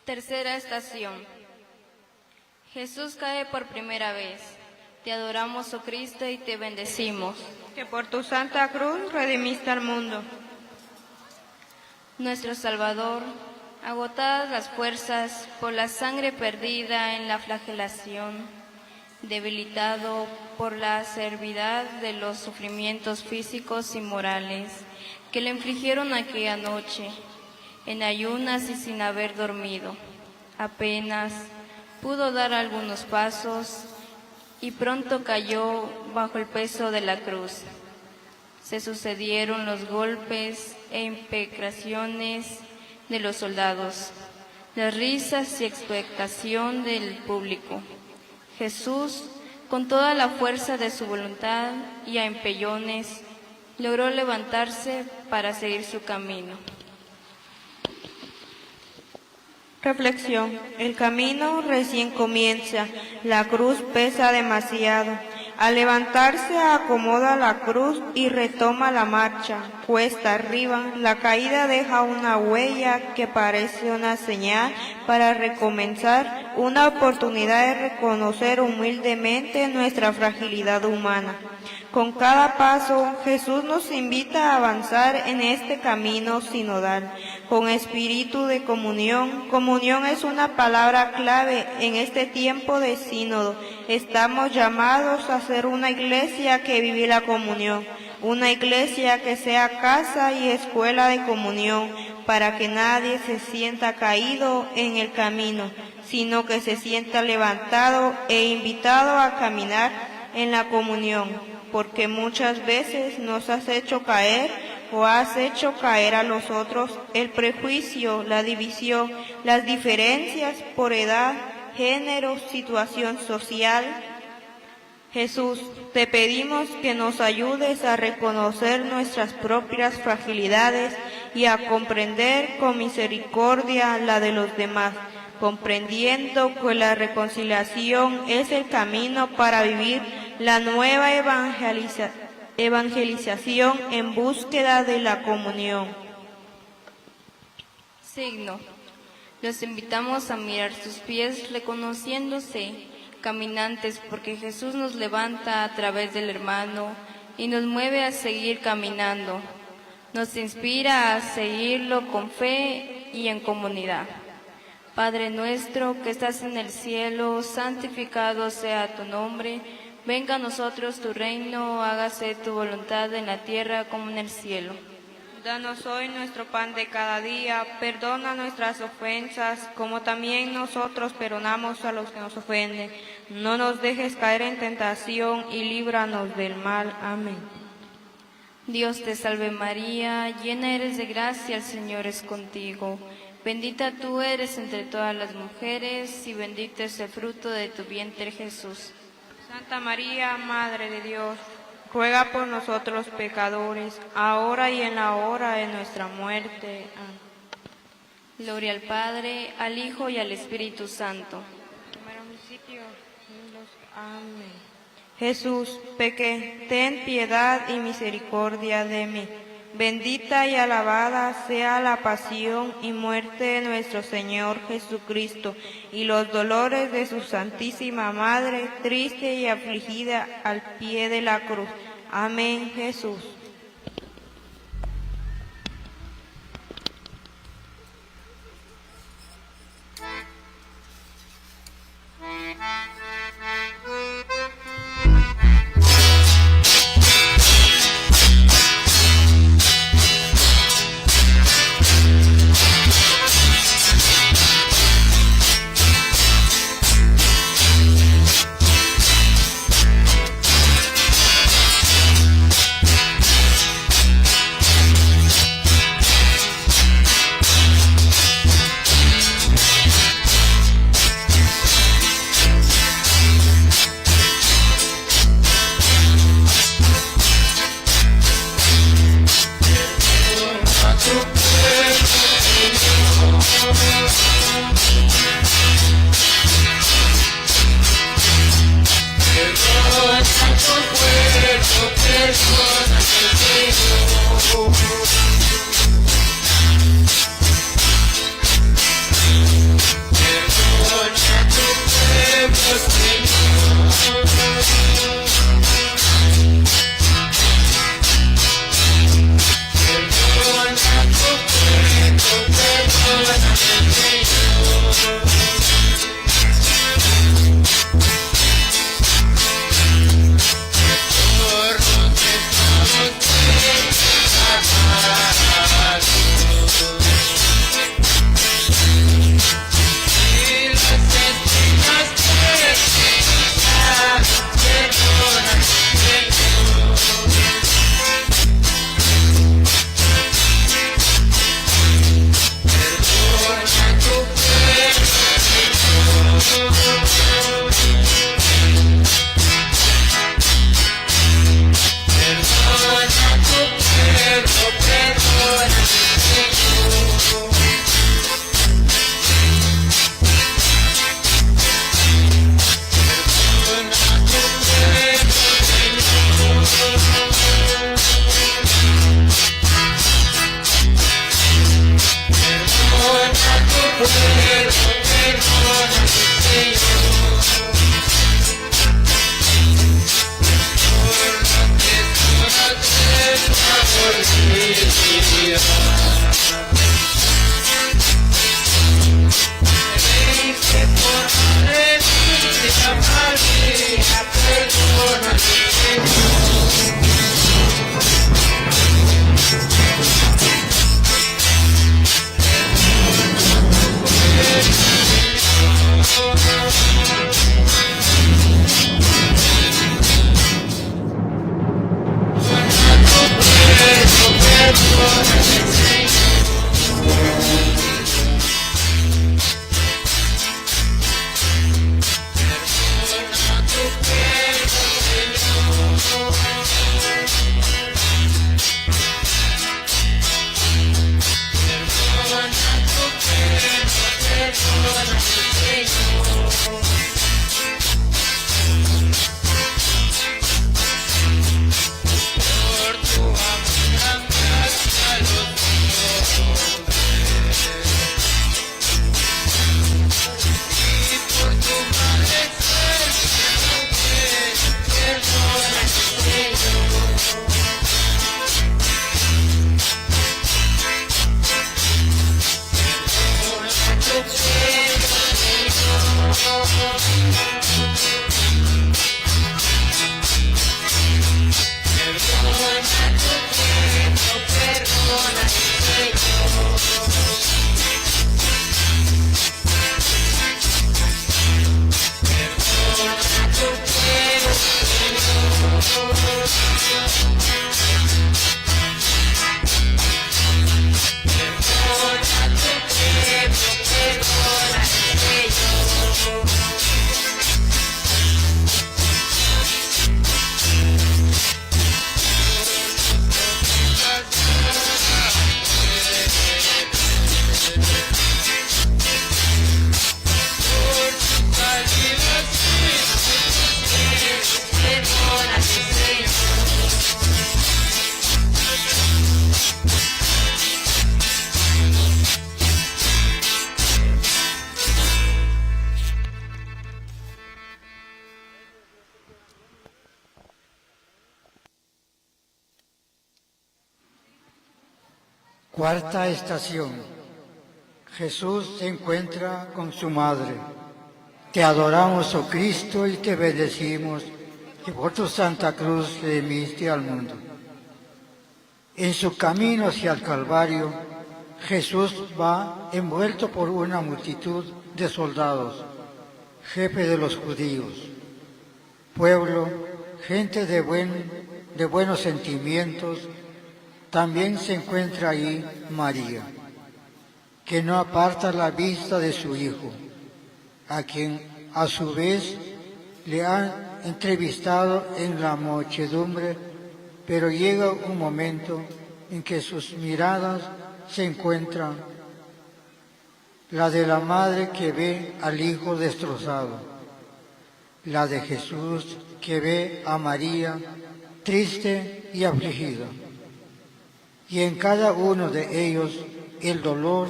Tercera estación. Jesús cae por primera vez. Te adoramos, oh Cristo, y te bendecimos. Que por tu santa cruz redimiste al mundo. Nuestro Salvador, agotadas las fuerzas por la sangre perdida en la flagelación, debilitado por la acerbidad de los sufrimientos físicos y morales que le infligieron aquella noche, en ayunas y sin haber dormido, apenas pudo dar algunos pasos y pronto cayó bajo el peso de la cruz. Se sucedieron los golpes e imprecaciones de los soldados, las risas y expectación del público. Jesús, con toda la fuerza de su voluntad y a empellones, logró levantarse para seguir su camino. Reflexión. El camino recién comienza, la cruz pesa demasiado. Al levantarse acomoda la cruz y retoma la marcha. Cuesta arriba, la caída deja una huella que parece una señal para recomenzar, una oportunidad de reconocer humildemente nuestra fragilidad humana. Con cada paso, Jesús nos invita a avanzar en este camino sinodal, con espíritu de comunión. Comunión es una palabra clave en este tiempo de sínodo. Estamos llamados a ser una iglesia que vive la comunión, una iglesia que sea casa y escuela de comunión, para que nadie se sienta caído en el camino, sino que se sienta levantado e invitado a caminar en la comunión, porque muchas veces nos has hecho caer o has hecho caer a los otros el prejuicio, la división, las diferencias por edad, género, situación social. Jesús, te pedimos que nos ayudes a reconocer nuestras propias fragilidades y a comprender con misericordia la de los demás, comprendiendo que la reconciliación es el camino para vivir la nueva evangelización en búsqueda de la comunión. Signo. Los invitamos a mirar sus pies reconociéndose caminantes, porque Jesús nos levanta a través del hermano y nos mueve a seguir caminando. Nos inspira a seguirlo con fe y en comunidad. Padre nuestro que estás en el cielo, santificado sea tu nombre. Venga a nosotros tu reino, hágase tu voluntad en la tierra como en el cielo. Danos hoy nuestro pan de cada día, perdona nuestras ofensas, como también nosotros perdonamos a los que nos ofenden. No nos dejes caer en tentación y líbranos del mal. Amén. Dios te salve María, llena eres de gracia, el Señor es contigo. Bendita tú eres entre todas las mujeres y bendito es el fruto de tu vientre Jesús. Santa María, Madre de Dios, ruega por nosotros pecadores, ahora y en la hora de nuestra muerte. Amén. Gloria al Padre, al Hijo y al Espíritu Santo. Amén. Jesús, pequé, ten piedad y misericordia de mí. Bendita y alabada sea la pasión y muerte de nuestro Señor Jesucristo, y los dolores de su Santísima Madre, triste y afligida al pie de la cruz. Amén, Jesús. Cuarta estación. Jesús se encuentra con su madre. Te adoramos, oh Cristo, y te bendecimos, que por tu Santa Cruz redimiste al mundo. En su camino hacia el Calvario, Jesús va envuelto por una multitud de soldados, jefe de los judíos, pueblo, gente de buenos sentimientos. También se encuentra ahí María, que no aparta la vista de su Hijo, a quien a su vez le han entrevistado en la muchedumbre, pero llega un momento en que sus miradas se encuentran, la de la madre que ve al Hijo destrozado, la de Jesús que ve a María triste y afligido. Y en cada uno de ellos el dolor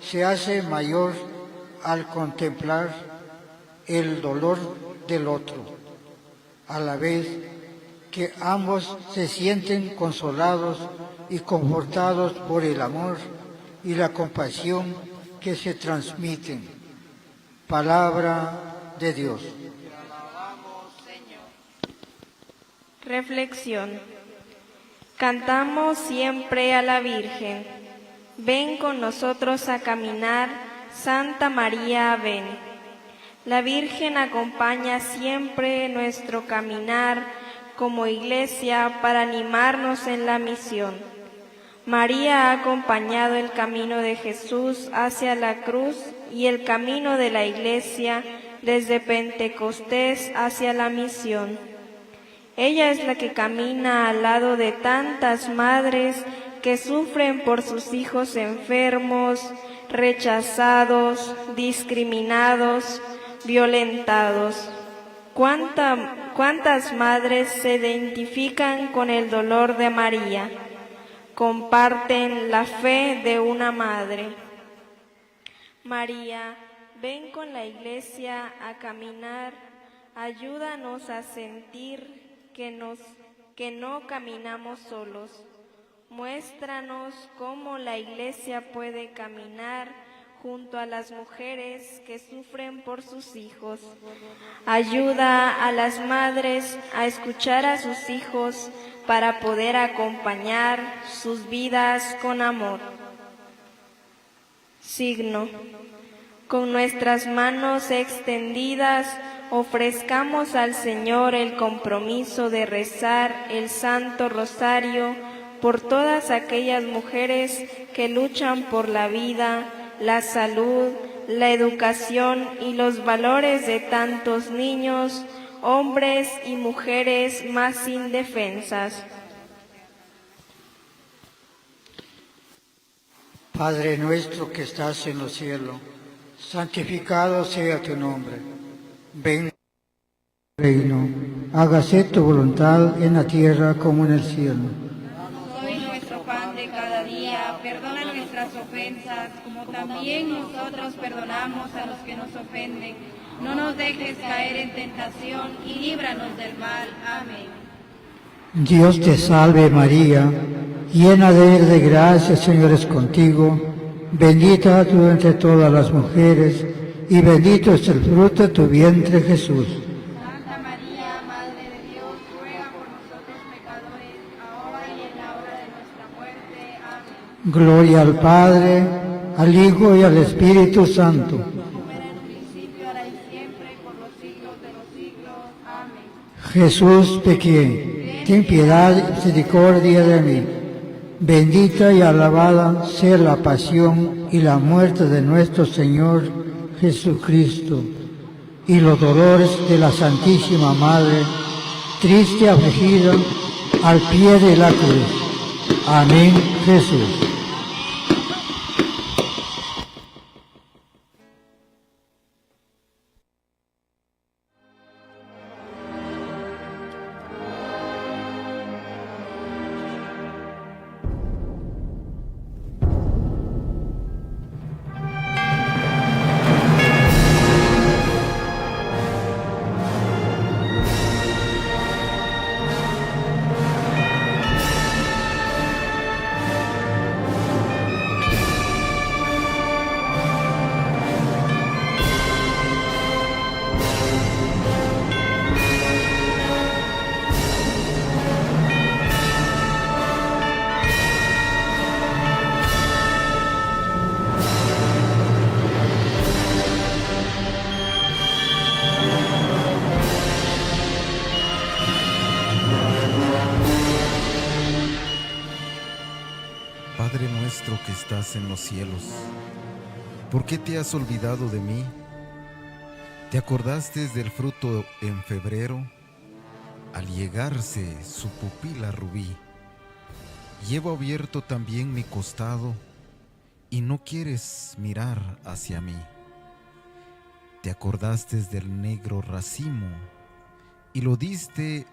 se hace mayor al contemplar el dolor del otro, a la vez que ambos se sienten consolados y confortados por el amor y la compasión que se transmiten. Palabra de Dios. Reflexión. Cantamos siempre a la Virgen. Ven con nosotros a caminar, Santa María, ven. La Virgen acompaña siempre nuestro caminar como Iglesia para animarnos en la misión. María ha acompañado el camino de Jesús hacia la cruz y el camino de la Iglesia desde Pentecostés hacia la misión. Ella es la que camina al lado de tantas madres que sufren por sus hijos enfermos, rechazados, discriminados, violentados. ¿Cuántas madres se identifican con el dolor de María? Comparten la fe de una madre. María, ven con la Iglesia a caminar, ayúdanos a sentir que no caminamos solos. Muéstranos cómo la Iglesia puede caminar junto a las mujeres que sufren por sus hijos. Ayuda a las madres a escuchar a sus hijos para poder acompañar sus vidas con amor. Signo. Con nuestras manos extendidas ofrezcamos al Señor el compromiso de rezar el Santo Rosario por todas aquellas mujeres que luchan por la vida, la salud, la educación y los valores de tantos niños, hombres y mujeres más indefensas. Padre nuestro que estás en los cielos, santificado sea tu nombre. Venga tu reino, hágase tu voluntad en la tierra como en el cielo. Hoy nuestro pan de cada día, perdona nuestras ofensas, como también nosotros perdonamos a los que nos ofenden. No nos dejes caer en tentación y líbranos del mal. Amén. Dios te salve María, llena eres de gracia, el Señor es contigo. Bendita tú entre todas las mujeres, y bendito es el fruto de tu vientre, Jesús. Santa María, Madre de Dios, ruega por nosotros pecadores, ahora y en la hora de nuestra muerte. Amén. Gloria al Padre, al Hijo y al Espíritu Santo. Como era en un principio, ahora y siempre, por los siglos de los siglos. Amén. Jesús pequé, ten piedad y misericordia de mí. Bendita y alabada sea la pasión y la muerte de nuestro Señor Jesucristo, y los dolores de la Santísima Madre, triste y afligida, al pie de la cruz. Amén, Jesús. Padre nuestro que estás en los cielos, ¿por qué te has olvidado de mí? ¿Te acordaste del fruto en febrero? Al llegarse su pupila rubí, llevo abierto también mi costado y no quieres mirar hacia mí. Te acordaste del negro racimo y lo diste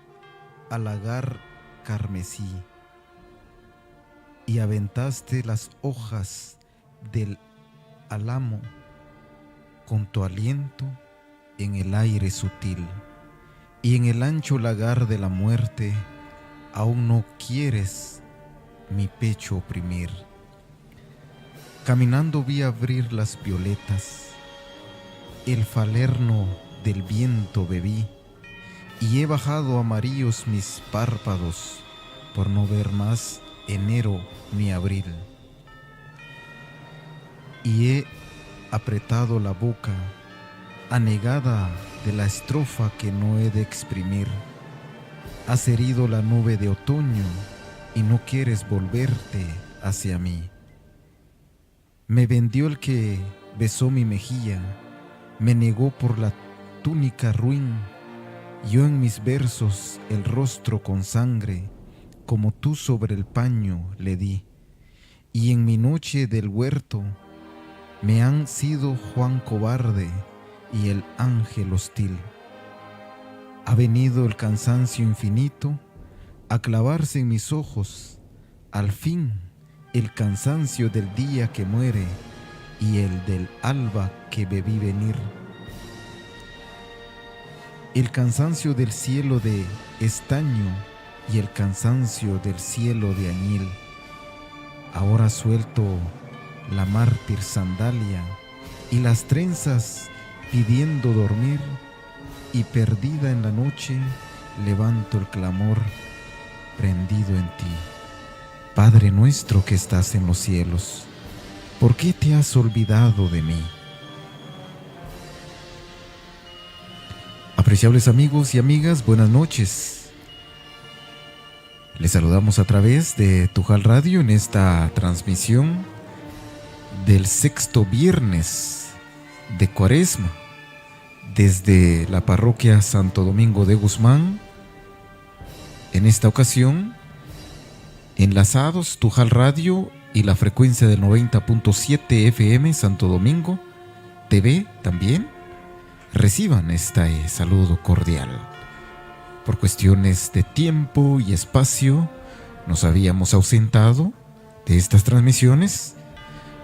al lagar carmesí y aventaste las hojas del álamo con tu aliento en el aire sutil, y en el ancho lagar de la muerte aún no quieres mi pecho oprimir. Caminando vi abrir las violetas, el falerno del viento bebí, y he bajado amarillos mis párpados por no ver más enero ni abril. Y he apretado la boca, anegada de la estrofa que no he de exprimir. Has herido la nube de otoño y no quieres volverte hacia mí. Me vendió el que besó mi mejilla, me negó por la túnica ruin. Yo en mis versos el rostro con sangre, como tú sobre el paño le di. Y en mi noche del huerto me han sido Juan cobarde y el ángel hostil. Ha venido el cansancio infinito a clavarse en mis ojos, al fin el cansancio del día que muere y el del alba que bebí venir. El cansancio del cielo de estaño y el cansancio del cielo de añil. Ahora suelto la mártir sandalia y las trenzas pidiendo dormir, y perdida en la noche levanto el clamor prendido en ti. Padre nuestro que estás en los cielos, ¿por qué te has olvidado de mí? Apreciables amigos y amigas, buenas noches. Les saludamos a través de Tujal Radio en esta transmisión del sexto viernes de Cuaresma, desde la parroquia Santo Domingo de Guzmán. En esta ocasión, enlazados Tujal Radio y la frecuencia del 90.7 FM Santo Domingo TV también. Reciban este saludo cordial. Por cuestiones de tiempo y espacio nos habíamos ausentado de estas transmisiones,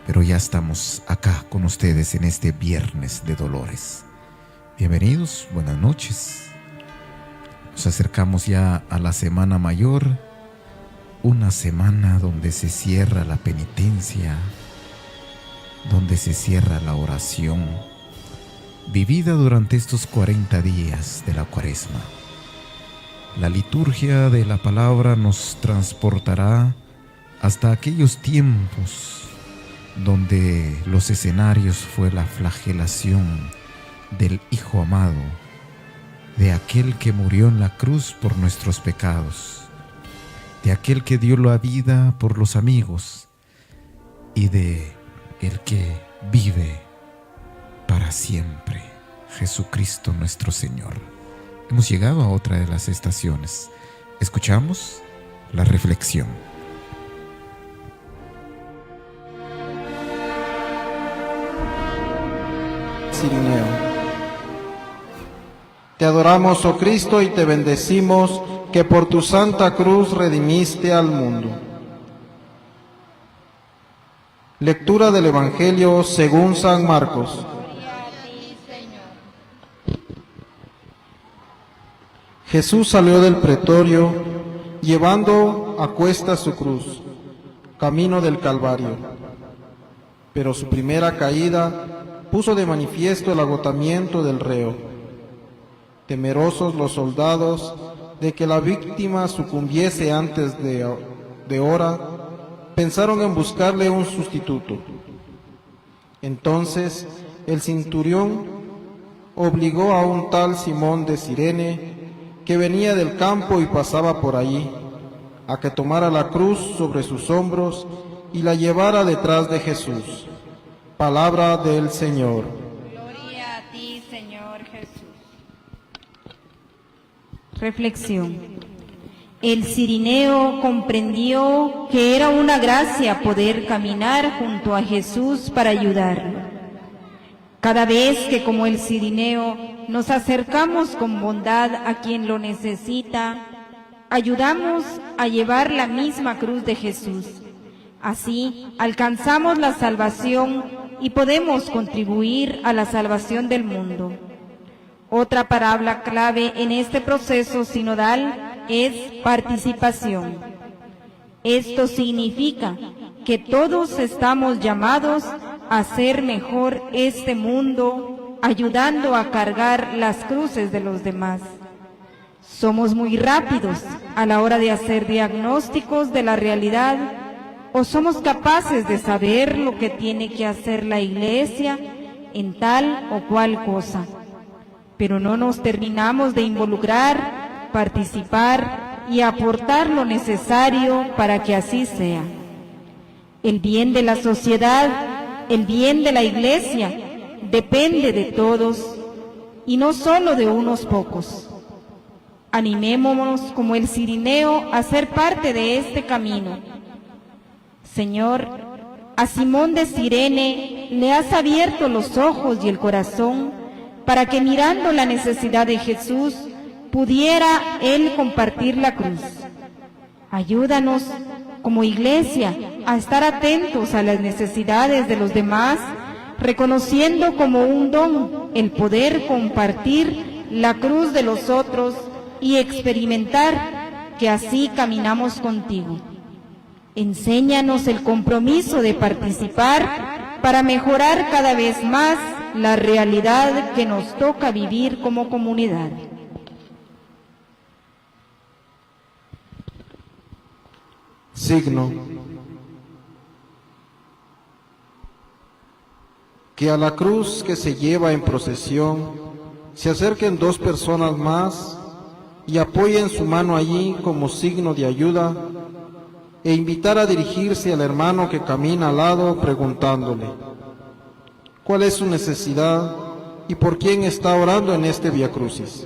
pero ya estamos acá con ustedes en este Viernes de Dolores. Bienvenidos, buenas noches. Nos acercamos ya a la Semana Mayor, una semana donde se cierra la penitencia, donde se cierra la oración, vivida durante estos 40 días de la Cuaresma. La liturgia de la palabra nos transportará hasta aquellos tiempos donde los escenarios fue la flagelación del Hijo amado, de aquel que murió en la cruz por nuestros pecados, de aquel que dio la vida por los amigos y de el que vive para siempre, Jesucristo nuestro Señor. Hemos llegado a otra de las estaciones. Escuchamos la reflexión. Cirineo. Te adoramos, oh Cristo, y te bendecimos, que por tu santa cruz redimiste al mundo. Lectura del Evangelio según San Marcos. Jesús salió del pretorio, llevando a cuestas su cruz, camino del Calvario. Pero su primera caída puso de manifiesto el agotamiento del reo. Temerosos los soldados de que la víctima sucumbiese antes de hora, pensaron en buscarle un sustituto. Entonces el centurión obligó a un tal Simón de Cirene, que venía del campo y pasaba por allí, a que tomara la cruz sobre sus hombros y la llevara detrás de Jesús. Palabra del Señor. Gloria a ti, Señor Jesús. Reflexión. El cirineo comprendió que era una gracia poder caminar junto a Jesús para ayudarlo. Cada vez que, como el cirineo, nos acercamos con bondad a quien lo necesita, ayudamos a llevar la misma cruz de Jesús. Así alcanzamos la salvación y podemos contribuir a la salvación del mundo. Otra palabra clave en este proceso sinodal es participación. Esto significa que todos estamos llamados a hacer mejor este mundo, ayudando a cargar las cruces de los demás. Somos muy rápidos a la hora de hacer diagnósticos de la realidad, o somos capaces de saber lo que tiene que hacer la Iglesia en tal o cual cosa, pero no nos terminamos de involucrar, participar y aportar lo necesario para que así sea. El bien de la sociedad, el bien de la Iglesia, depende de todos y no solo de unos pocos. Animémonos como el Cirineo a ser parte de este camino. Señor, a Simón de Cirene le has abierto los ojos y el corazón para que mirando la necesidad de Jesús pudiera él compartir la cruz. Ayúdanos como Iglesia a estar atentos a las necesidades de los demás, reconociendo como un don el poder compartir la cruz de los otros y experimentar que así caminamos contigo. Enséñanos el compromiso de participar para mejorar cada vez más la realidad que nos toca vivir como comunidad. Signo. Que a la cruz que se lleva en procesión se acerquen dos personas más y apoyen su mano allí como signo de ayuda, e invitar a dirigirse al hermano que camina al lado preguntándole cuál es su necesidad y por quién está orando en este Vía Crucis.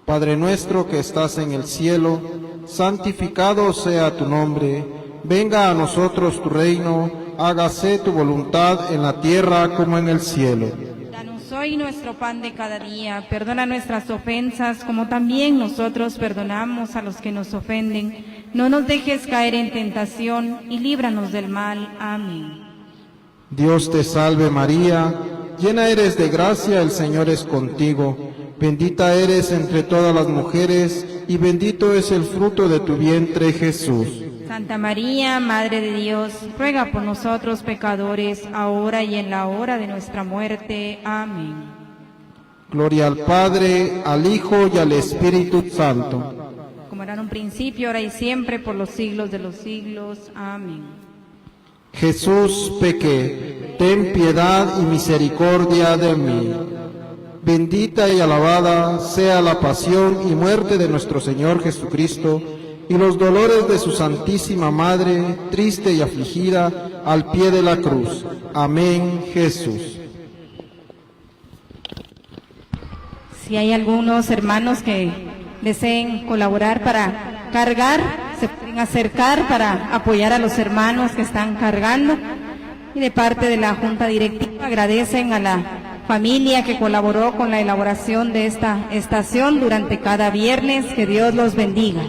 Padre nuestro que estás en el cielo, santificado sea tu nombre, venga a nosotros tu reino, hágase tu voluntad en la tierra como en el cielo. Danos hoy nuestro pan de cada día, perdona nuestras ofensas como también nosotros perdonamos a los que nos ofenden. No nos dejes caer en tentación y líbranos del mal. Amén. Dios te salve María, llena eres de gracia, el Señor es contigo. Bendita eres entre todas las mujeres y bendito es el fruto de tu vientre, Jesús. Santa María, Madre de Dios, ruega por nosotros pecadores, ahora y en la hora de nuestra muerte. Amén. Gloria al Padre, al Hijo y al Espíritu Santo. Como era en un principio, ahora y siempre, por los siglos de los siglos. Amén. Jesús, pequé, ten piedad y misericordia de mí. Bendita y alabada sea la pasión y muerte de nuestro Señor Jesucristo, y los dolores de su Santísima Madre, triste y afligida, al pie de la cruz. Amén, Jesús. Si hay algunos hermanos que deseen colaborar para cargar, se pueden acercar para apoyar a los hermanos que están cargando. Y de parte de la Junta Directiva agradecen a la familia que colaboró con la elaboración de esta estación durante cada viernes. Que Dios los bendiga.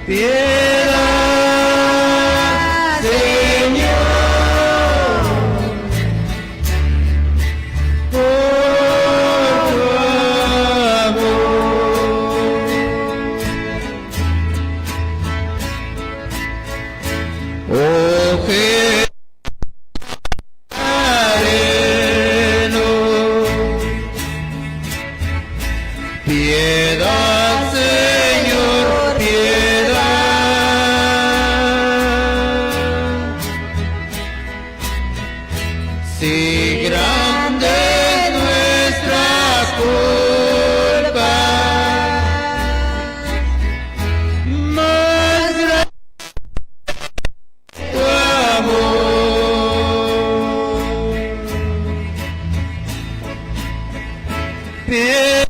Piedad. Si grande es nuestra culpa, más grande tu amor. Piedad,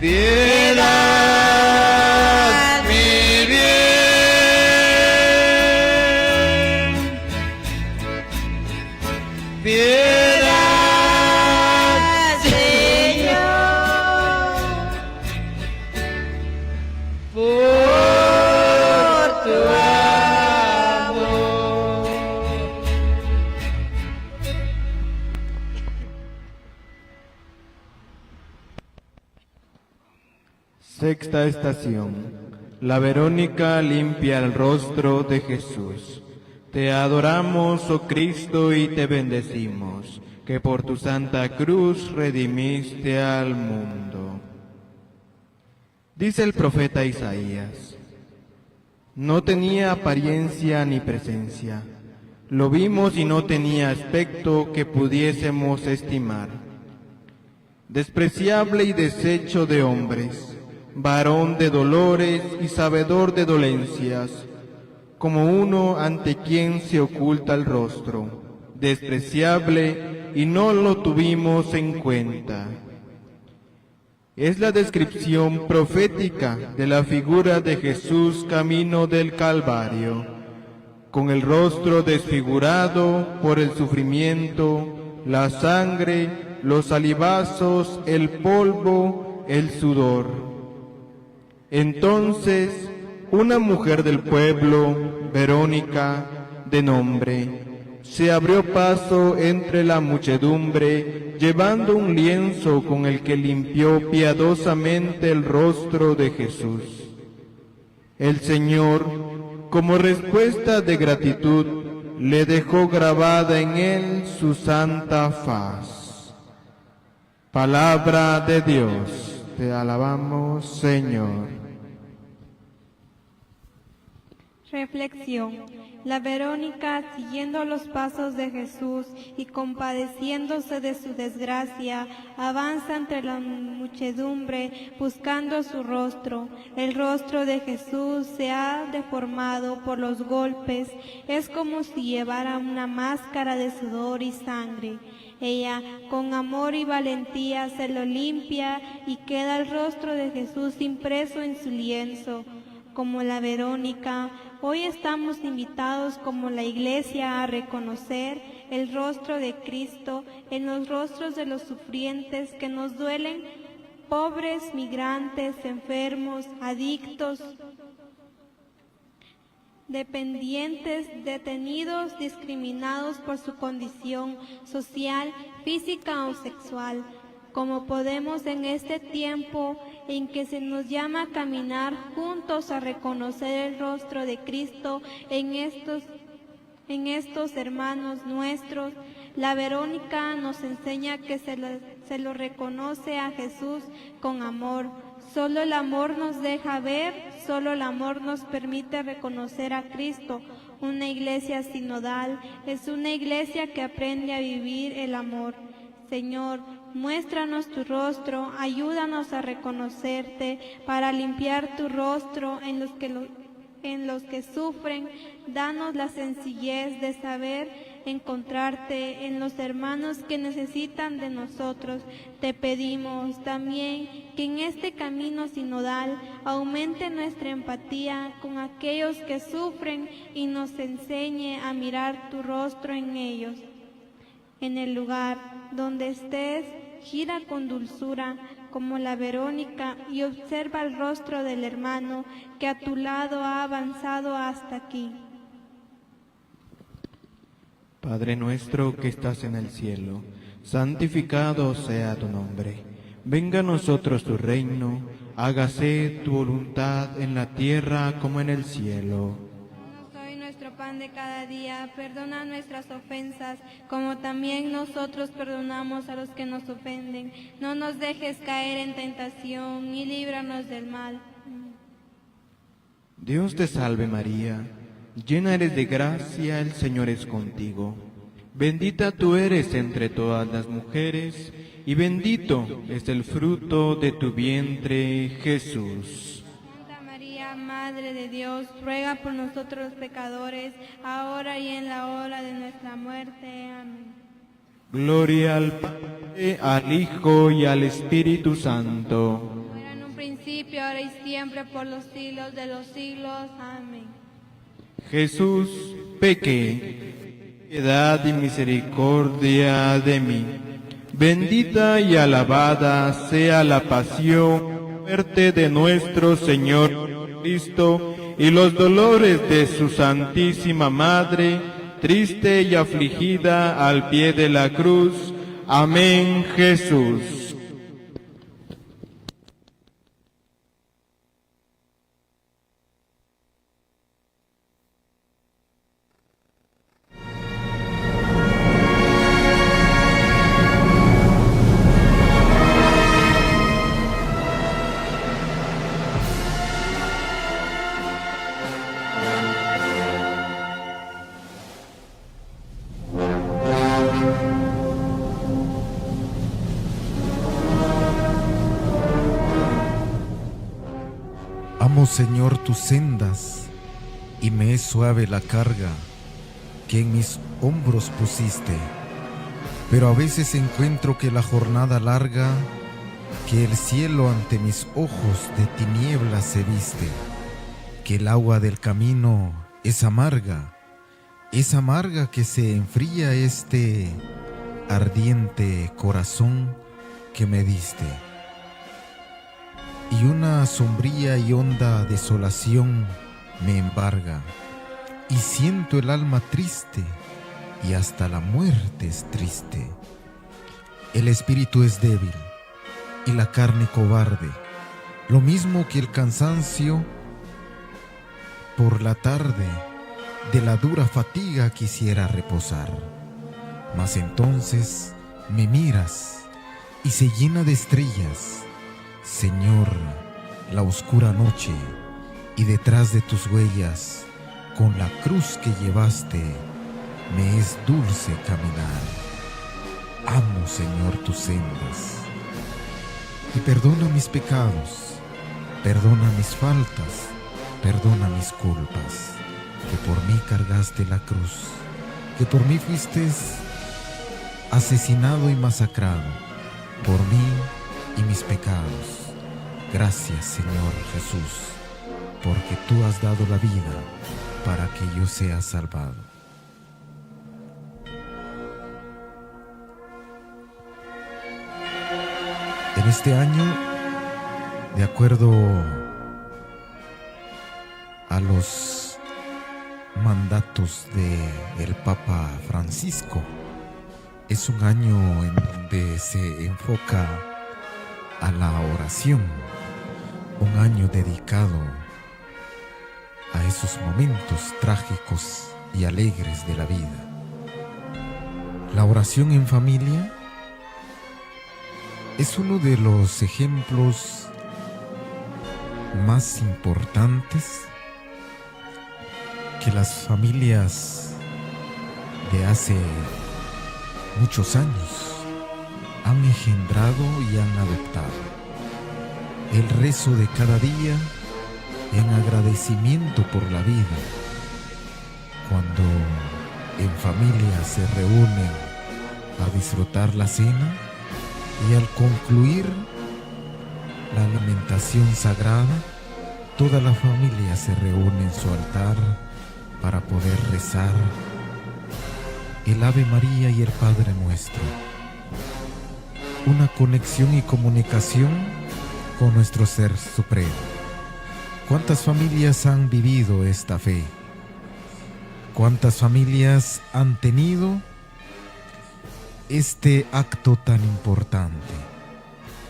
piedad, mi bien. Piedad, Señor, por tu amor. Sexta estación. La Verónica limpia el rostro de Jesús. Te adoramos, oh Cristo, y te bendecimos, que por tu santa cruz redimiste al mundo. Dice el profeta Isaías: no tenía apariencia ni presencia, lo vimos y no tenía aspecto que pudiésemos estimar. Despreciable y deshecho de hombres, varón de dolores y sabedor de dolencias, como uno ante quien se oculta el rostro, despreciable y no lo tuvimos en cuenta. Es la descripción profética de la figura de Jesús camino del Calvario, con el rostro desfigurado por el sufrimiento, la sangre, los salivazos, el polvo, el sudor. Entonces, una mujer del pueblo, Verónica, de nombre, se abrió paso entre la muchedumbre, llevando un lienzo con el que limpió piadosamente el rostro de Jesús. El Señor, como respuesta de gratitud, le dejó grabada en él su santa faz. Palabra de Dios, te alabamos, Señor. Reflexión. La Verónica, siguiendo los pasos de Jesús y compadeciéndose de su desgracia, avanza entre la muchedumbre buscando su rostro. El rostro de Jesús se ha deformado por los golpes, es como si llevara una máscara de sudor y sangre. Ella, con amor y valentía, se lo limpia y queda el rostro de Jesús impreso en su lienzo. Como la Verónica, hoy estamos invitados como la Iglesia a reconocer el rostro de Cristo en los rostros de los sufrientes que nos duelen, pobres, migrantes, enfermos, adictos, dependientes, detenidos, discriminados por su condición social, física o sexual. Como podemos en este tiempo en que se nos llama a caminar juntos a reconocer el rostro de Cristo en estos hermanos nuestros, la Verónica nos enseña que se lo reconoce a Jesús con amor. Solo el amor nos deja ver, solo el amor nos permite reconocer a Cristo. Una iglesia sinodal es una iglesia que aprende a vivir el amor. Señor, muéstranos tu rostro, ayúdanos a reconocerte para limpiar tu rostro en los que sufren. Danos la sencillez de saber encontrarte en los hermanos que necesitan de nosotros. Te pedimos también que en este camino sinodal aumente nuestra empatía con aquellos que sufren y nos enseñe a mirar tu rostro en ellos. En el lugar donde estés, gira con dulzura como la Verónica y observa el rostro del hermano que a tu lado ha avanzado hasta aquí. Padre nuestro que estás en el cielo, santificado sea tu nombre. Venga a nosotros tu reino, hágase tu voluntad en la tierra como en el cielo. Nuestro pan de cada día, perdona nuestras ofensas, como también nosotros perdonamos a los que nos ofenden. No nos dejes caer en tentación y líbranos del mal. Dios te salve María, llena eres de gracia, el Señor es contigo. Bendita tú eres entre todas las mujeres, y bendito es el fruto de tu vientre, Jesús. Santa María, Madre de Dios, ruega por nosotros los pecadores, ahora y en la hora de nuestra muerte. Amén. Gloria al Padre, al Hijo y al Espíritu Santo. Como era en un principio, ahora y siempre, por los siglos de los siglos. Amén. Jesús, pequé, piedad y misericordia de mí. Bendita y alabada sea la pasión, muerte de nuestro Señor Cristo y los dolores de su Santísima Madre, triste y afligida al pie de la cruz. Amén, Jesús. Amo, Señor, tus sendas, y me es suave la carga que en mis hombros pusiste. Pero a veces encuentro que la jornada larga, que el cielo ante mis ojos de tinieblas se viste, que el agua del camino es amarga que se enfría este ardiente corazón que me diste. Y una sombría y honda desolación me embarga, y siento el alma triste, y hasta la muerte es triste. El espíritu es débil, y la carne cobarde, lo mismo que el cansancio por la tarde, de la dura fatiga quisiera reposar. Mas entonces me miras, y se llena de estrellas, Señor, la oscura noche, y detrás de tus huellas, con la cruz que llevaste, me es dulce caminar. Amo, Señor, tus sendas, y perdona mis pecados, perdona mis faltas, perdona mis culpas, que por mí cargaste la cruz, que por mí fuiste asesinado y masacrado, por mí y mis pecados. Gracias, Señor Jesús, porque tú has dado la vida para que yo sea salvado. En este año, de acuerdo a los mandatos del Papa Francisco, es un año en donde se enfoca a la oración, un año dedicado a esos momentos trágicos y alegres de la vida. La oración en familia es uno de los ejemplos más importantes que las familias de hace muchos años han engendrado y han adoptado. El rezo de cada día en agradecimiento por la vida. Cuando en familia se reúnen a disfrutar la cena y al concluir la alimentación sagrada, toda la familia se reúne en su altar para poder rezar el Ave María y el Padre Nuestro. Una conexión y comunicación con nuestro Ser Supremo. ¿Cuántas familias han vivido esta fe? ¿Cuántas familias han tenido este acto tan importante?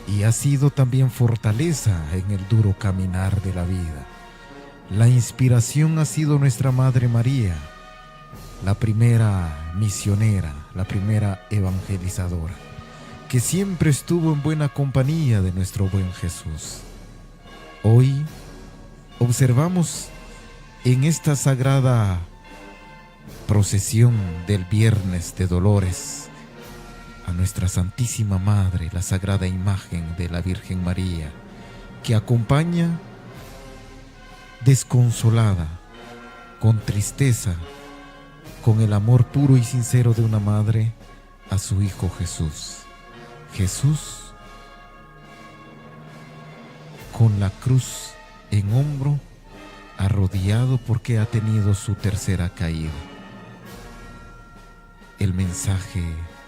Y ha sido también fortaleza en el duro caminar de la vida. La inspiración ha sido nuestra Madre María, la primera misionera, la primera evangelizadora, que siempre estuvo en buena compañía de nuestro buen Jesús. Hoy observamos en esta sagrada procesión del Viernes de Dolores a nuestra Santísima Madre, la sagrada imagen de la Virgen María, que acompaña desconsolada, con tristeza, con el amor puro y sincero de una madre a su Hijo Jesús. Jesús con la cruz en hombro, arrodillado porque ha tenido su tercera caída. El mensaje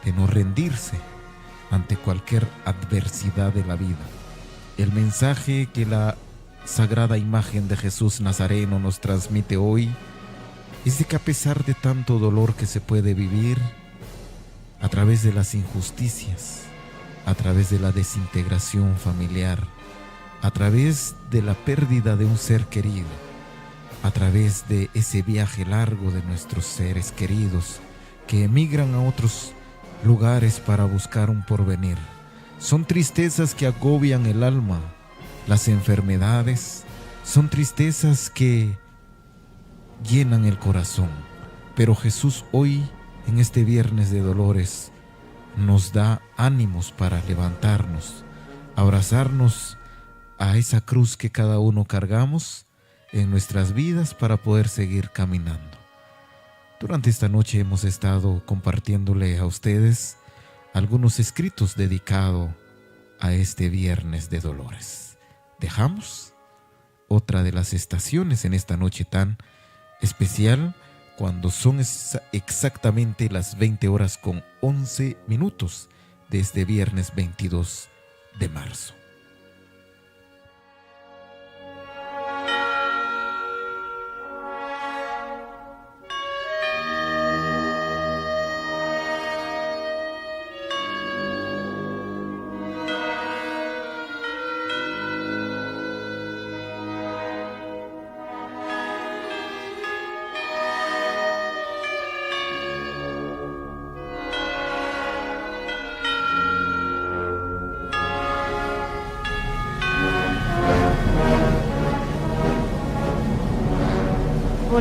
de no rendirse ante cualquier adversidad de la vida. El mensaje que la sagrada imagen de Jesús Nazareno nos transmite hoy es de que a pesar de tanto dolor que se puede vivir a través de las injusticias, a través de la desintegración familiar, a través de la pérdida de un ser querido, a través de ese viaje largo de nuestros seres queridos que emigran a otros lugares para buscar un porvenir. Son tristezas que agobian el alma, las enfermedades, son tristezas que llenan el corazón. Pero Jesús hoy, en este Viernes de Dolores, nos da ánimos para levantarnos, abrazarnos a esa cruz que cada uno cargamos en nuestras vidas para poder seguir caminando. Durante esta noche hemos estado compartiéndole a ustedes algunos escritos dedicados a este Viernes de Dolores. Dejamos otra de las estaciones en esta noche tan especial, cuando son exactamente las 20:11 de este viernes 22 de marzo.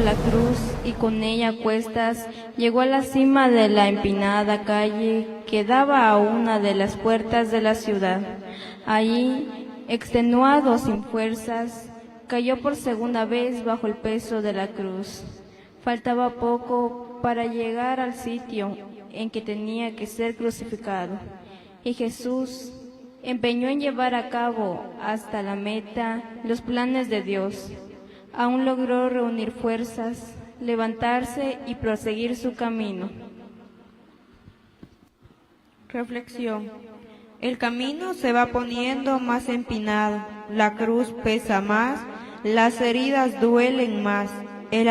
La cruz y con ella a cuestas llegó a la cima de la empinada calle que daba a una de las puertas de la ciudad. Allí, extenuado, sin fuerzas, cayó por segunda vez bajo el peso de la cruz. Faltaba poco para llegar al sitio en que tenía que ser crucificado, y Jesús empeñó en llevar a cabo hasta la meta los planes de Dios. Aún logró reunir fuerzas, levantarse y proseguir su camino. Reflexión. El camino se va poniendo más empinado, la cruz pesa más, las heridas duelen más, el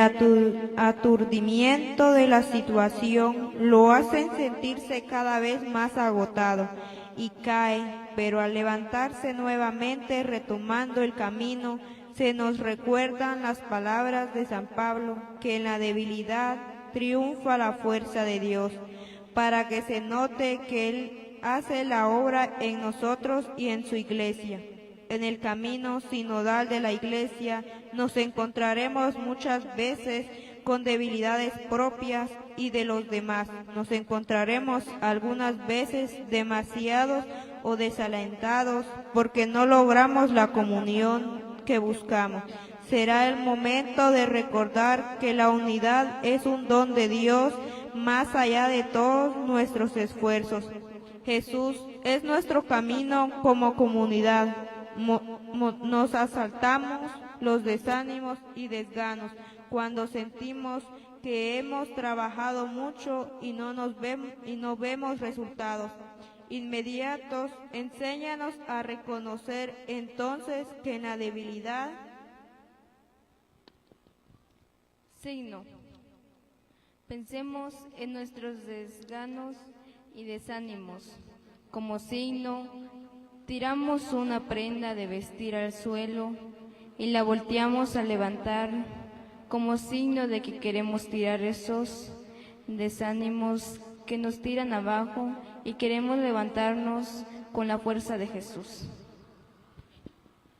aturdimiento de la situación lo hacen sentirse cada vez más agotado y cae, pero al levantarse nuevamente retomando el camino, se nos recuerdan las palabras de San Pablo, que en la debilidad triunfa la fuerza de Dios, para que se note que Él hace la obra en nosotros y en su iglesia. En el camino sinodal de la iglesia nos encontraremos muchas veces con debilidades propias y de los demás. Nos encontraremos algunas veces demasiados o desalentados porque no logramos la comunión que buscamos. Será el momento de recordar que la unidad es un don de Dios más allá de todos nuestros esfuerzos. Jesús es nuestro camino como comunidad. Nos asaltamos los desánimos y desganos cuando sentimos que hemos trabajado mucho y no vemos resultados inmediatos. Enséñanos a reconocer entonces que en la debilidad Signo. Pensemos en nuestros desganos y desánimos. Como signo, tiramos una prenda de vestir al suelo y la volteamos a levantar como signo de que queremos tirar esos desánimos que nos tiran abajo y queremos levantarnos con la fuerza de Jesús.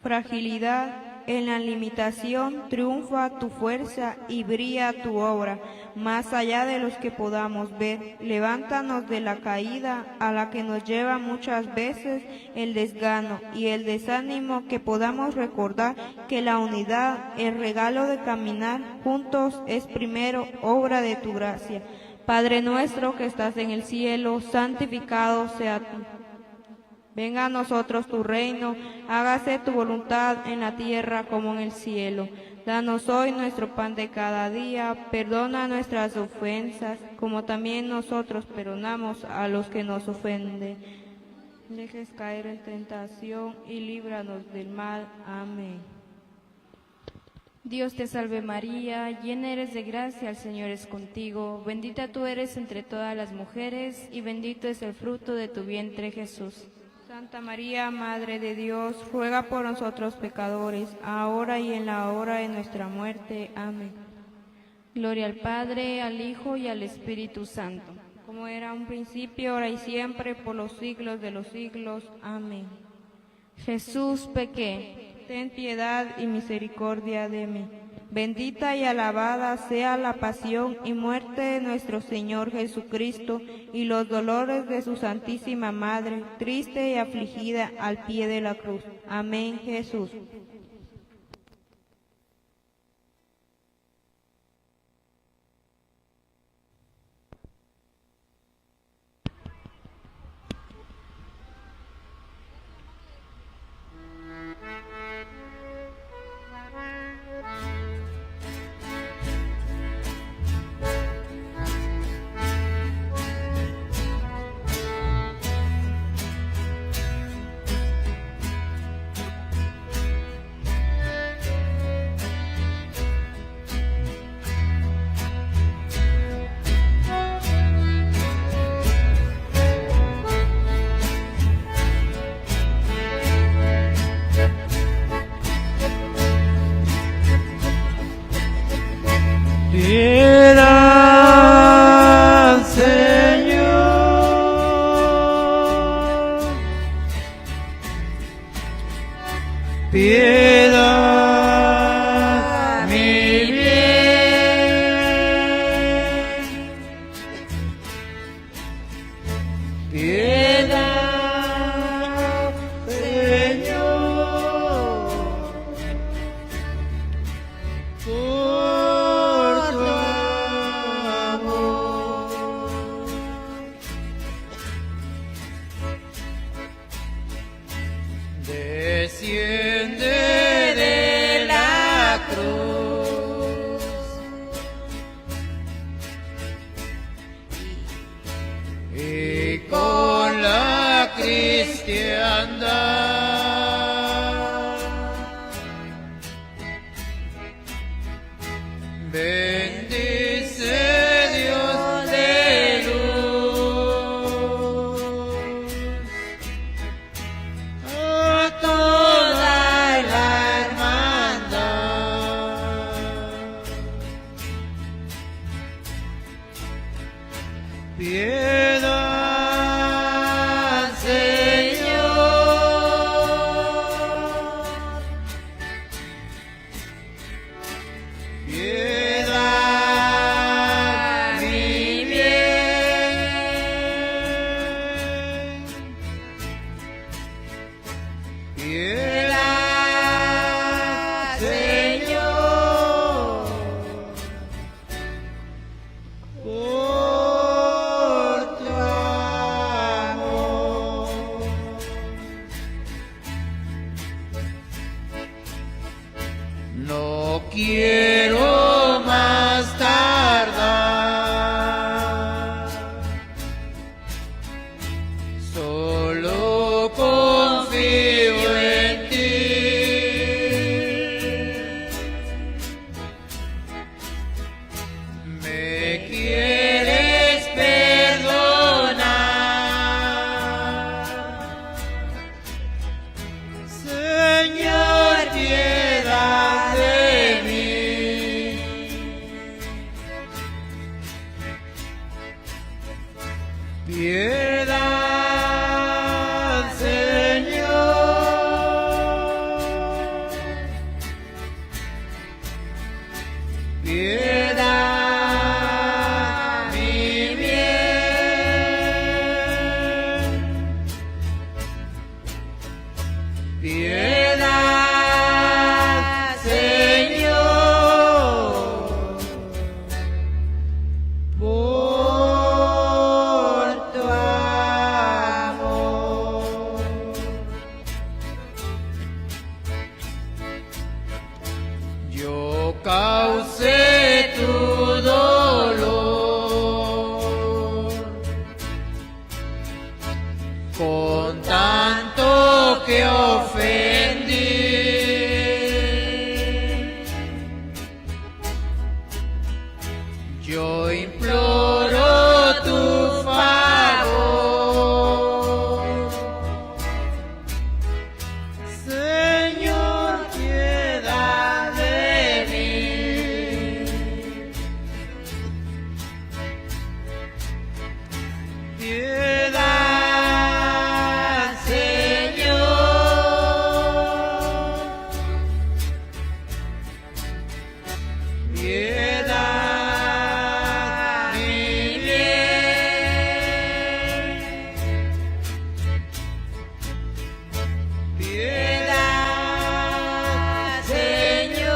fragilidad. En la limitación triunfa tu fuerza y brilla tu obra, más allá de los que podamos ver. Levántanos de la caída a la que nos lleva muchas veces el desgano y el desánimo, que podamos recordar que la unidad, el regalo de caminar juntos, es primero obra de tu gracia. Padre nuestro que estás en el cielo, santificado sea tu nombre. Venga a nosotros tu reino, hágase tu voluntad en la tierra como en el cielo. Danos hoy nuestro pan de cada día, perdona nuestras ofensas, como también nosotros perdonamos a los que nos ofenden. No dejes caer en tentación y líbranos del mal. Amén. Dios te salve María, llena eres de gracia, el Señor es contigo. Bendita tú eres entre todas las mujeres, y bendito es el fruto de tu vientre, Jesús. Santa María, Madre de Dios, ruega por nosotros pecadores, ahora y en la hora de nuestra muerte. Amén. Gloria al Padre, al Hijo y al Espíritu Santo. Como era un principio, ahora y siempre, por los siglos de los siglos. Amén. Jesús, pequé. Ten piedad y misericordia de mí. Bendita y alabada sea la pasión y muerte de nuestro Señor Jesucristo y los dolores de su Santísima Madre, triste y afligida al pie de la cruz. Amén, Jesús. Piedad, Señor, piedad, mi bien, piedad, Señor, por tu amor. Desciende de la cruz y con la cristiandad bendice Dios de luz a toda la hermandad. Piedad, Señor, piedad, mi bien, piedad, Señor, por tu amor. No quiero más tardar, solo confío en ti. Me quieres perdonar, Señor, piedad de mí. piedad, mi bien. Piedad, Señor, por tu amor. Yo causé tu dolor con tanto que ofendí. Yo imploro tu favor, Señor, piedad de mí. Piedad, Señor, piedad, mi bien. Piedad, Señor,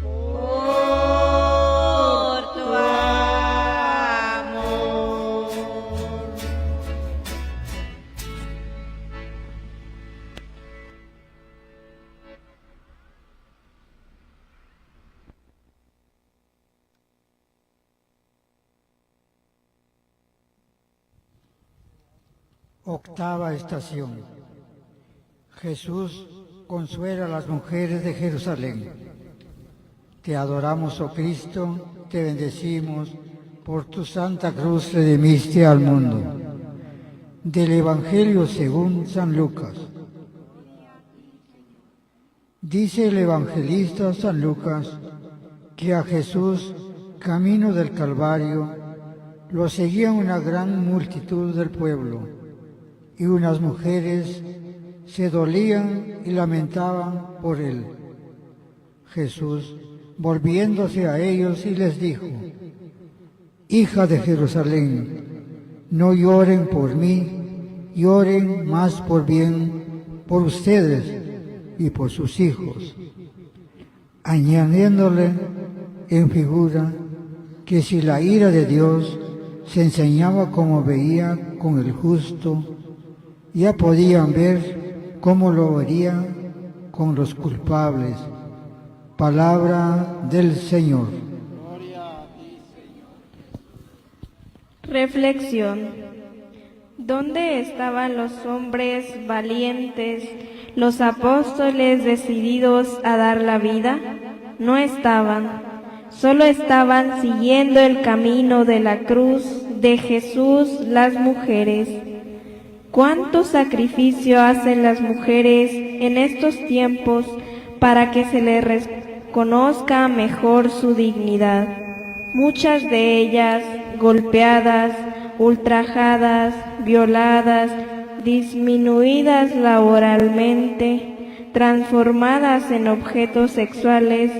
por tu amor. Octava estación. Jesús consuela a las mujeres de Jerusalén. Te adoramos, oh Cristo, te bendecimos, por tu santa cruz redimiste al mundo. Del Evangelio según San Lucas. Dice el evangelista San Lucas que a Jesús, camino del Calvario, lo seguía una gran multitud del pueblo, y unas mujeres se dolían y lamentaban por él. Jesús, volviéndose a ellos, y les dijo: Hija de Jerusalén, no lloren por mí, lloren más por bien por ustedes y por sus hijos, añadiéndole en figura que si la ira de Dios se enseñaba como veía con el justo, ya podían ver cómo lo vería con los culpables. Palabra del Señor. Reflexión. ¿Dónde estaban los hombres valientes, los apóstoles decididos a dar la vida? No estaban. Solo estaban siguiendo el camino de la cruz de Jesús las mujeres. ¿Cuánto sacrificio hacen las mujeres en estos tiempos para que se les reconozca mejor su dignidad? Muchas de ellas golpeadas, ultrajadas, violadas, disminuidas laboralmente, transformadas en objetos sexuales,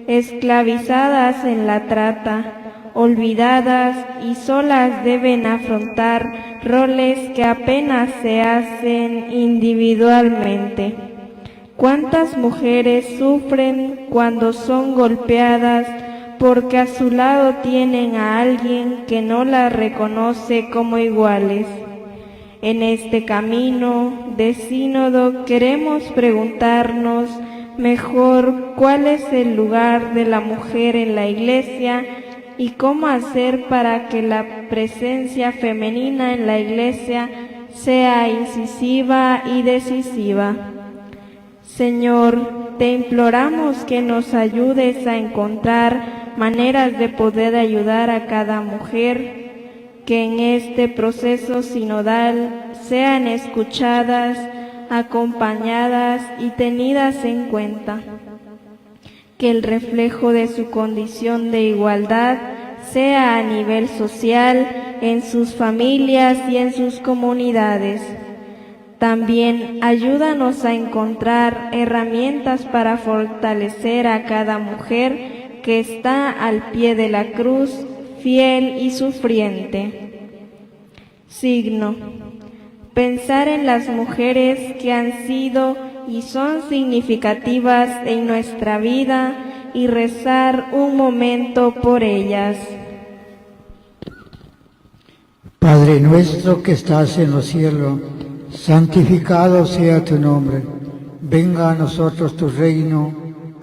esclavizadas en la trata, olvidadas y solas deben afrontar roles que apenas se hacen individualmente. ¿Cuántas mujeres sufren cuando son golpeadas porque a su lado tienen a alguien que no las reconoce como iguales? En este camino de sínodo queremos preguntarnos mejor cuál es el lugar de la mujer en la Iglesia y cómo hacer para que la presencia femenina en la Iglesia sea incisiva y decisiva. Señor, te imploramos que nos ayudes a encontrar maneras de poder ayudar a cada mujer, que en este proceso sinodal sean escuchadas, acompañadas y tenidas en cuenta. Que el reflejo de su condición de igualdad sea a nivel social, en sus familias y en sus comunidades. También ayúdanos a encontrar herramientas para fortalecer a cada mujer que está al pie de la cruz, fiel y sufriente. Signo: pensar en las mujeres que han sido y son significativas en nuestra vida y rezar un momento por ellas. Padre nuestro que estás en los cielos, santificado sea tu nombre. Venga a nosotros tu reino,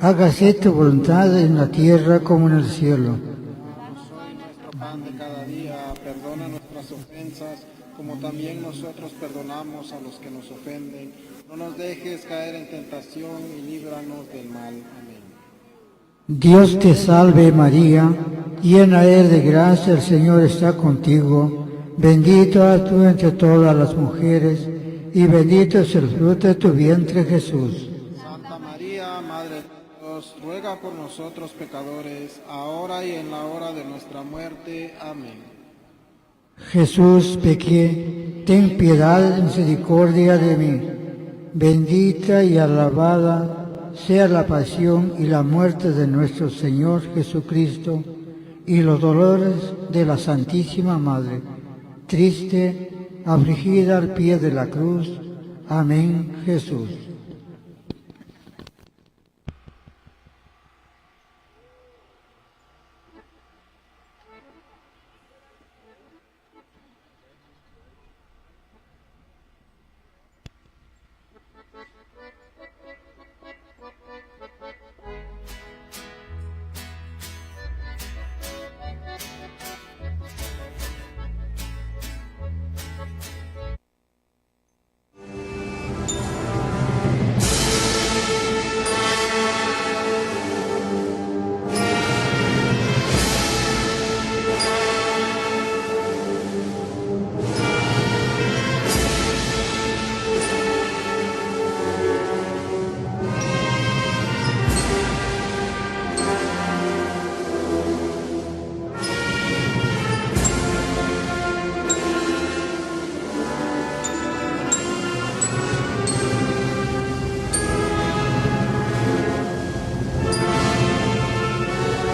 hágase tu voluntad en la tierra como en el cielo. Nuestro pan de cada día, perdona nuestras ofensas, como también nosotros perdonamos a los que nos ofenden. No nos dejes caer en tentación y líbranos del mal. Amén. Dios te salve María, llena eres de gracia, el Señor está contigo. Bendita tú entre todas las mujeres, y bendito es el fruto de tu vientre, Jesús. Santa María, Madre de Dios, ruega por nosotros pecadores, ahora y en la hora de nuestra muerte. Amén. Jesús, pequé, ten piedad y misericordia de mí. Bendita y alabada sea la pasión y la muerte de nuestro Señor Jesucristo, y los dolores de la Santísima Madre, triste, afligida al pie de la cruz. Amén, Jesús.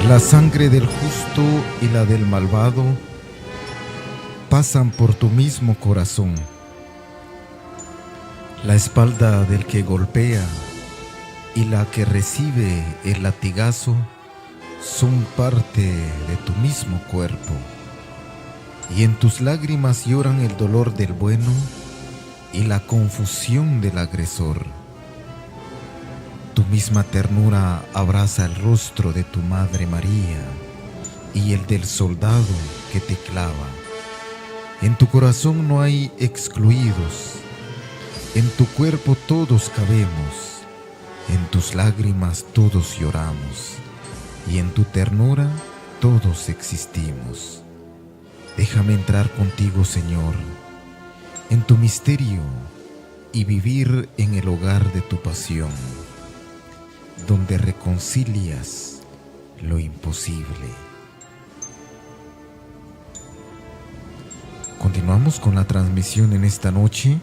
La sangre del justo y la del malvado pasan por tu mismo corazón. La espalda del que golpea y la que recibe el latigazo son parte de tu mismo cuerpo. Y en tus lágrimas lloran el dolor del bueno y la confusión del agresor. Tu misma ternura abraza el rostro de tu Madre María y el del soldado que te clava. En tu corazón no hay excluidos, en tu cuerpo todos cabemos, en tus lágrimas todos lloramos, y en tu ternura todos existimos. Déjame entrar contigo, Señor, en tu misterio y vivir en el hogar de tu pasión, donde reconcilias lo imposible. Continuamos con la transmisión en esta noche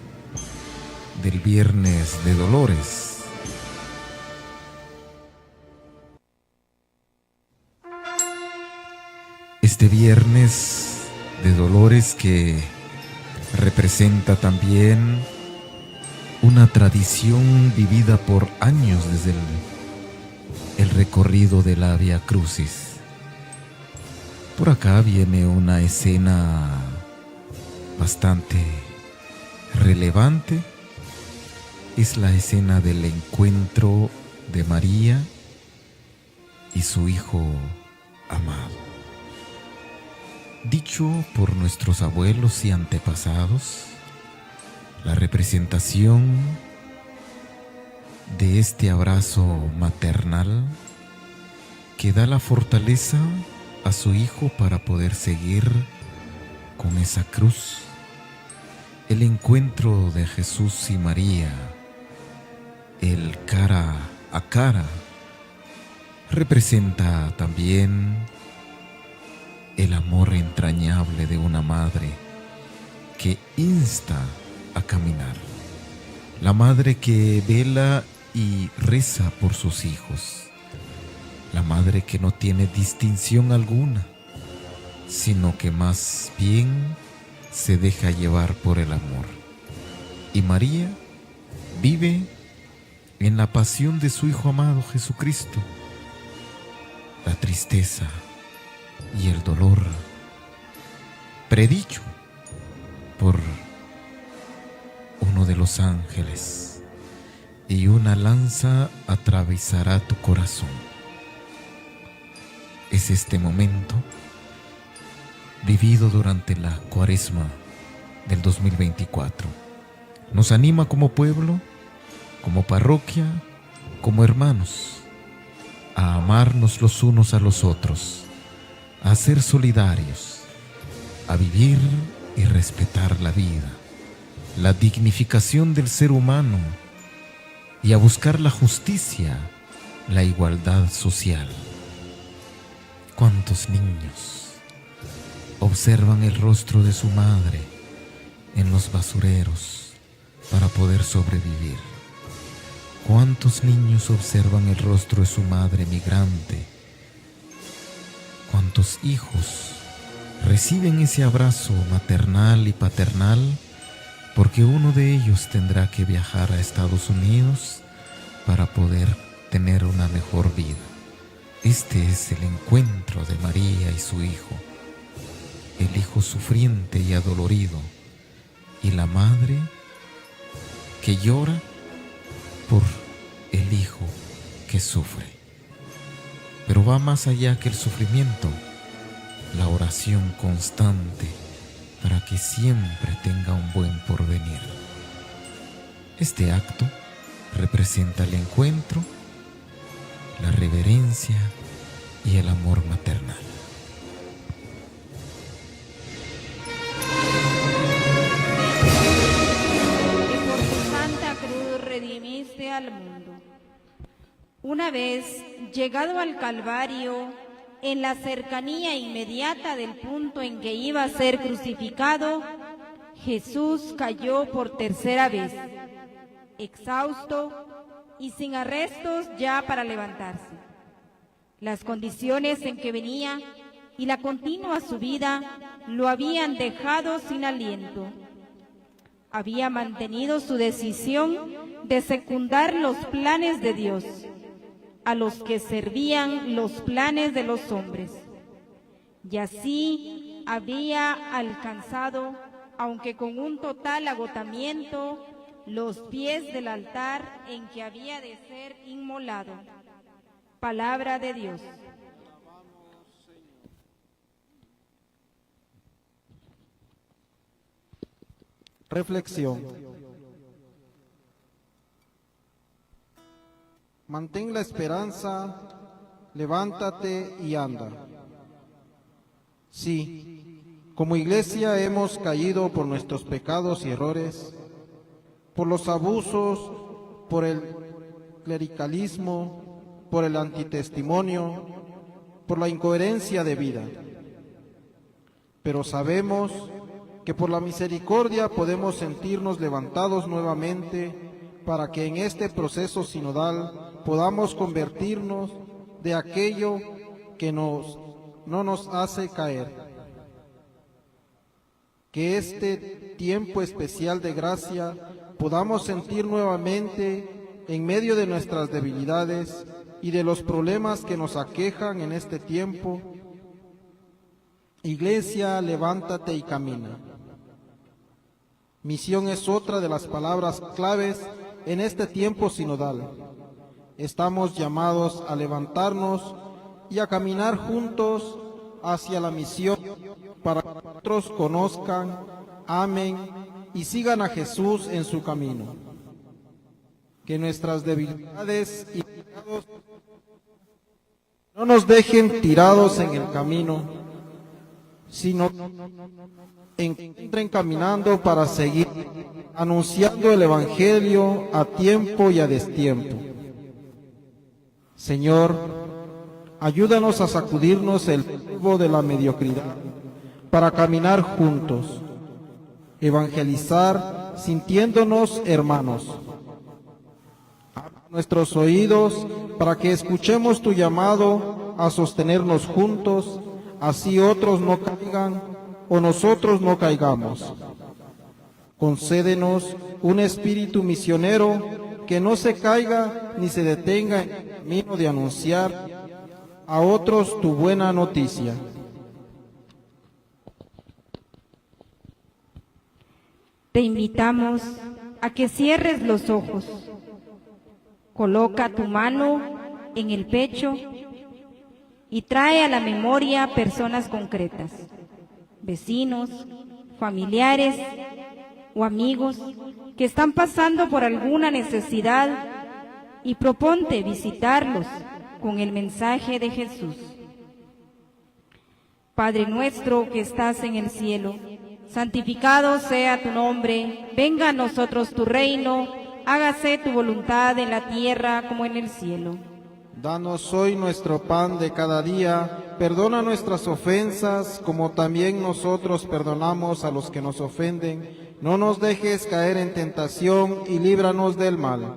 del Viernes de Dolores. Este Viernes de Dolores que representa también una tradición vivida por años desde el recorrido de la Vía Crucis. Por acá viene una escena bastante relevante. Es la escena del encuentro de María y su Hijo amado. Dicho por nuestros abuelos y antepasados, la representación de este abrazo maternal que da la fortaleza a su hijo para poder seguir con esa cruz. El encuentro de Jesús y María, el cara a cara, representa también el amor entrañable de una madre que insta a caminar. la madre que vela y reza por sus hijos, la madre que no tiene distinción alguna, sino que más bien se deja llevar por el amor. Y María vive en la pasión de su Hijo amado Jesucristo, la tristeza y el dolor predicho por uno de los ángeles, y una lanza atravesará tu corazón. Es este momento vivido durante la Cuaresma del 2024. Nos anima como pueblo, como parroquia, como hermanos, a amarnos los unos a los otros, a ser solidarios, a vivir y respetar la vida, la dignificación del ser humano y a buscar la justicia, la igualdad social. ¿Cuántos niños observan el rostro de su madre en los basureros para poder sobrevivir? ¿Cuántos niños observan el rostro de su madre migrante? ¿Cuántos hijos reciben ese abrazo maternal y paternal porque uno de ellos tendrá que viajar a Estados Unidos para poder tener una mejor vida? Este es el encuentro de María y su hijo, el hijo sufriente y adolorido, y la madre que llora por el hijo que sufre. Pero va más allá que el sufrimiento, la oración constante para que siempre tenga un buen porvenir. Este acto representa el encuentro, la reverencia y el amor maternal. Que por tu santa cruz redimiste al mundo. Una vez llegado al Calvario, en la cercanía inmediata del punto en que iba a ser crucificado, Jesús cayó por tercera vez, exhausto y sin arrestos ya para levantarse. Las condiciones en que venía y la continua subida lo habían dejado sin aliento. Había mantenido su decisión de secundar los planes de Dios, a los que servían los planes de los hombres. Y así había alcanzado, aunque con un total agotamiento, los pies del altar en que había de ser inmolado. Palabra de Dios. Reflexión. Mantén la esperanza, levántate y anda. Sí, como iglesia hemos caído por nuestros pecados y errores, por los abusos, por el clericalismo, por el antitestimonio, por la incoherencia de vida. Pero sabemos que por la misericordia podemos sentirnos levantados nuevamente para que en este proceso sinodal podamos convertirnos de aquello que no nos hace caer. Que este tiempo especial de gracia podamos sentir nuevamente en medio de nuestras debilidades y de los problemas que nos aquejan en este tiempo. Iglesia, levántate y camina. Misión es otra de las palabras claves en este tiempo sinodal. Estamos llamados a levantarnos y a caminar juntos hacia la misión para que otros conozcan, amen y sigan a Jesús en su camino. Que nuestras debilidades y pecados no nos dejen tirados en el camino, sino entren caminando para seguir anunciando el Evangelio a tiempo y a destiempo. Señor, ayúdanos a sacudirnos el polvo de la mediocridad para caminar juntos, evangelizar sintiéndonos hermanos. nuestros oídos para que escuchemos tu llamado a sostenernos juntos, así otros no caigan o nosotros no caigamos. Concédenos un espíritu misionero que no se caiga ni se detenga en el camino de anunciar a otros tu buena noticia. Te invitamos a que cierres los ojos. Coloca tu mano en el pecho y trae a la memoria personas concretas, vecinos, familiares o amigos que están pasando por alguna necesidad y proponte visitarlos con el mensaje de Jesús. Padre nuestro que estás en el cielo, santificado sea tu nombre, venga a nosotros tu reino, hágase tu voluntad en la tierra como en el cielo. Danos hoy nuestro pan de cada día, perdona nuestras ofensas como también nosotros perdonamos a los que nos ofenden. No nos dejes caer en tentación y líbranos del mal.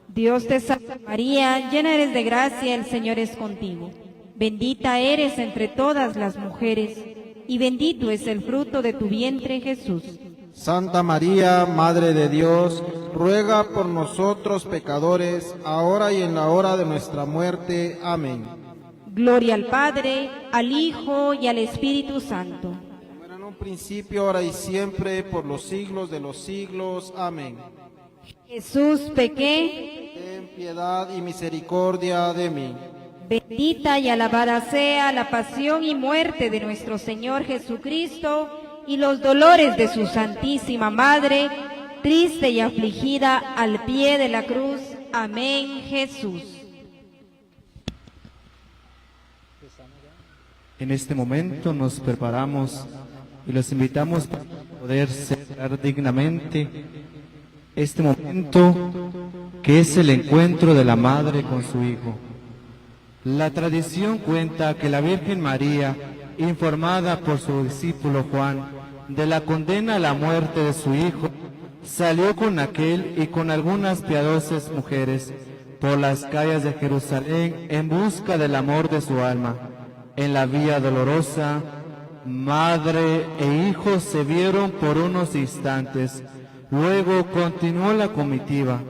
Dios te salve María, llena eres de gracia, el Señor es contigo. Bendita eres entre todas las mujeres, y bendito es el fruto de tu vientre, Jesús. Santa María, Madre de Dios, ruega por nosotros pecadores, ahora y en la hora de nuestra muerte. Amén. Gloria al Padre, al Hijo y al Espíritu Santo. Como era en un principio, ahora y siempre, por los siglos de los siglos. Amén. Jesús, pequé. Ten piedad y misericordia de mí. Bendita y alabada sea la pasión y muerte de nuestro Señor Jesucristo y los dolores de su Santísima Madre, triste y afligida al pie de la cruz. Amén, Jesús. En este momento nos preparamos y los invitamos para poder celebrar dignamente este momento que es el encuentro de la Madre con su Hijo. La tradición cuenta que la Virgen María, informada por su discípulo Juan de la condena a la muerte de su hijo, salió con aquel y con algunas piadosas mujeres por las calles de Jerusalén en busca del amor de su alma. En la vía dolorosa, madre e hijo se vieron por unos instantes, luego continuó la comitiva,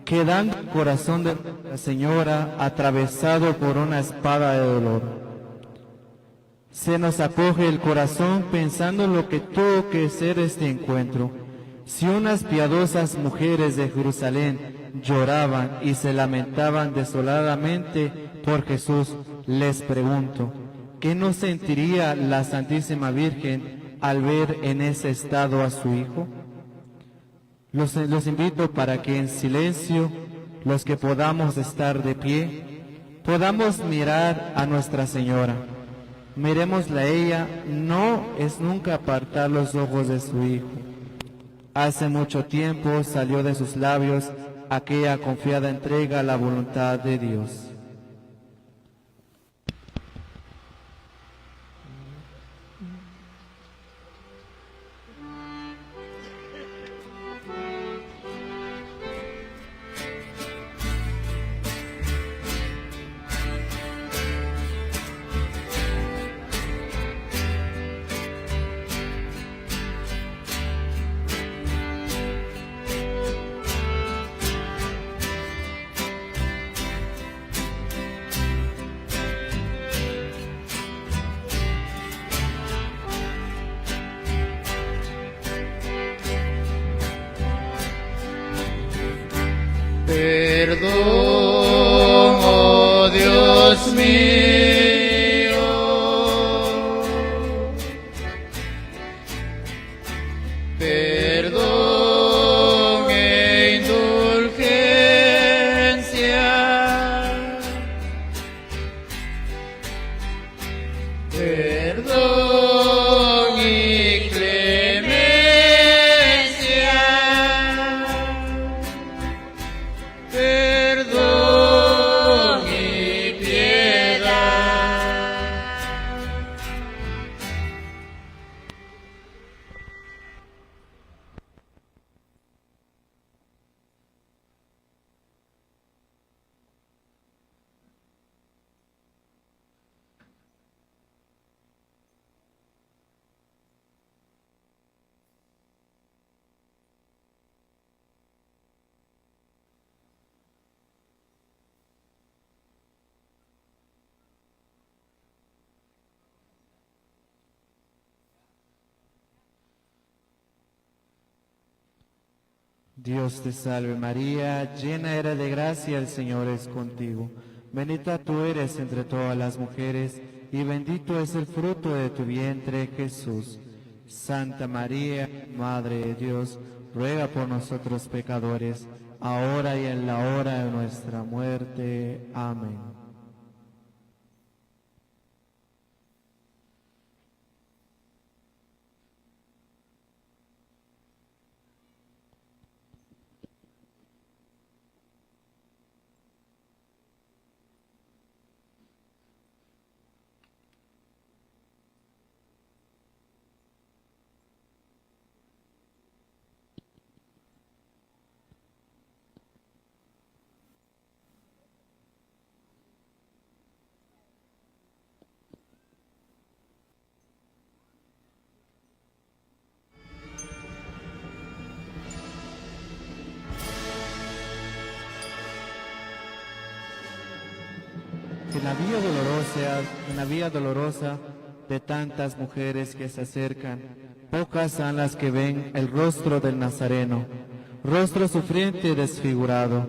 quedando el corazón de la Señora atravesado por una espada de dolor. Se nos acoge el corazón pensando en lo que tuvo que ser este encuentro. Si unas piadosas mujeres de Jerusalén lloraban y se lamentaban desoladamente por Jesús, les pregunto, ¿qué no sentiría la Santísima Virgen al ver en ese estado a su Hijo? Los invito para que en silencio, los que podamos estar de pie, podamos mirar a Nuestra Señora. Miremosla a ella, no es nunca apartar los ojos de su Hijo. Hace mucho tiempo salió de sus labios aquella confiada entrega a la voluntad de Dios. Perdón, oh Dios mío, perdón e indulgencia, perdón y clemencia. Perdón Dios te salve María, llena eres de gracia, el Señor es contigo. Bendita tú eres entre todas las mujeres, y bendito es el fruto de tu vientre, Jesús. Santa María, Madre de Dios, ruega por nosotros pecadores, ahora y en la hora de nuestra muerte. Amén. En la vía dolorosa de tantas mujeres que se acercan, pocas son las que ven el rostro del Nazareno, rostro sufriente y desfigurado.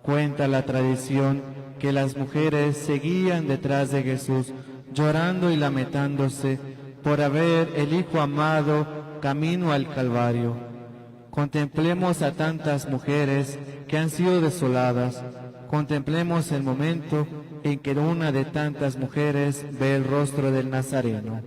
Cuenta la tradición que las mujeres seguían detrás de Jesús, llorando y lamentándose por haber el Hijo amado camino al Calvario. Contemplemos a tantas mujeres que han sido desoladas. Contemplemos el momento en que una de tantas mujeres ve el rostro del Nazareno.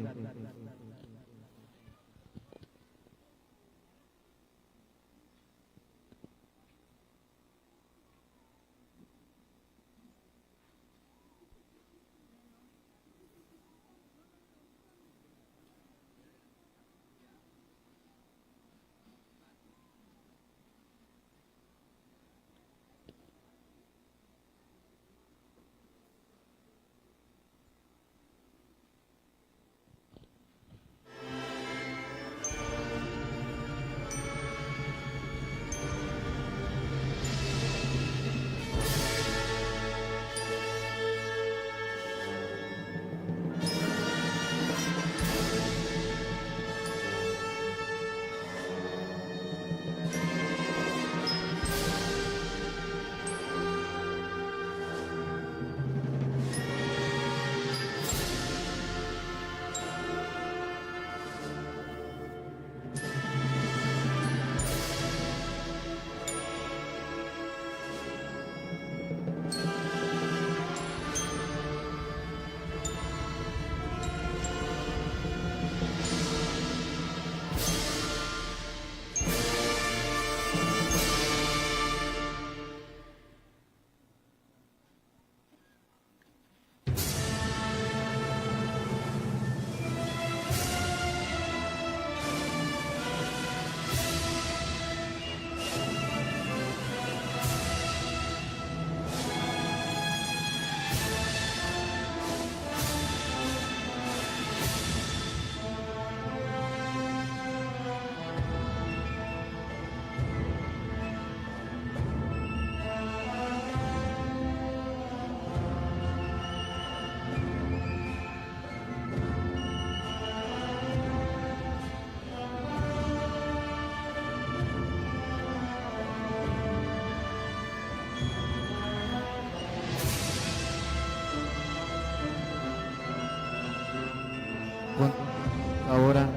Ahora,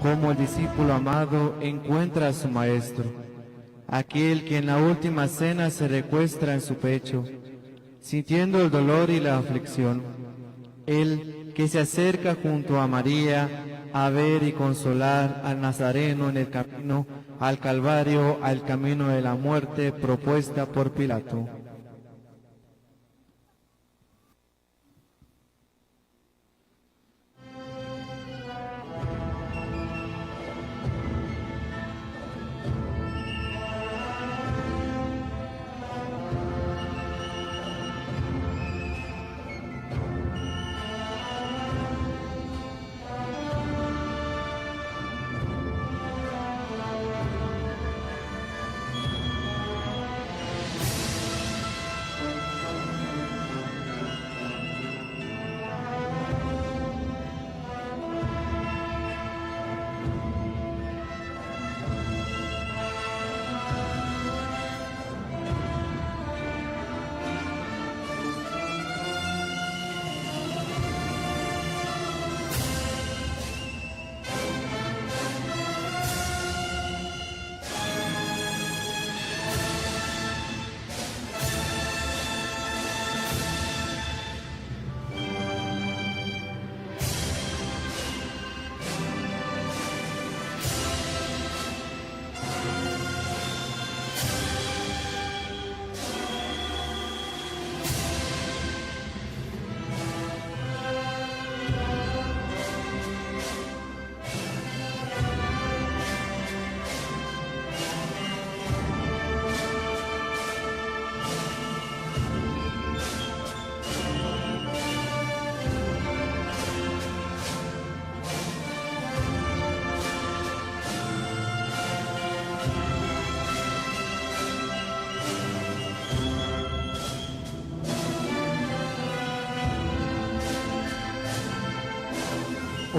como el discípulo amado encuentra a su maestro, aquel que en la última cena se recuestra en su pecho, sintiendo el dolor y la aflicción, él que se acerca junto a María a ver y consolar al Nazareno en el camino al Calvario, al camino de la muerte propuesta por Pilato.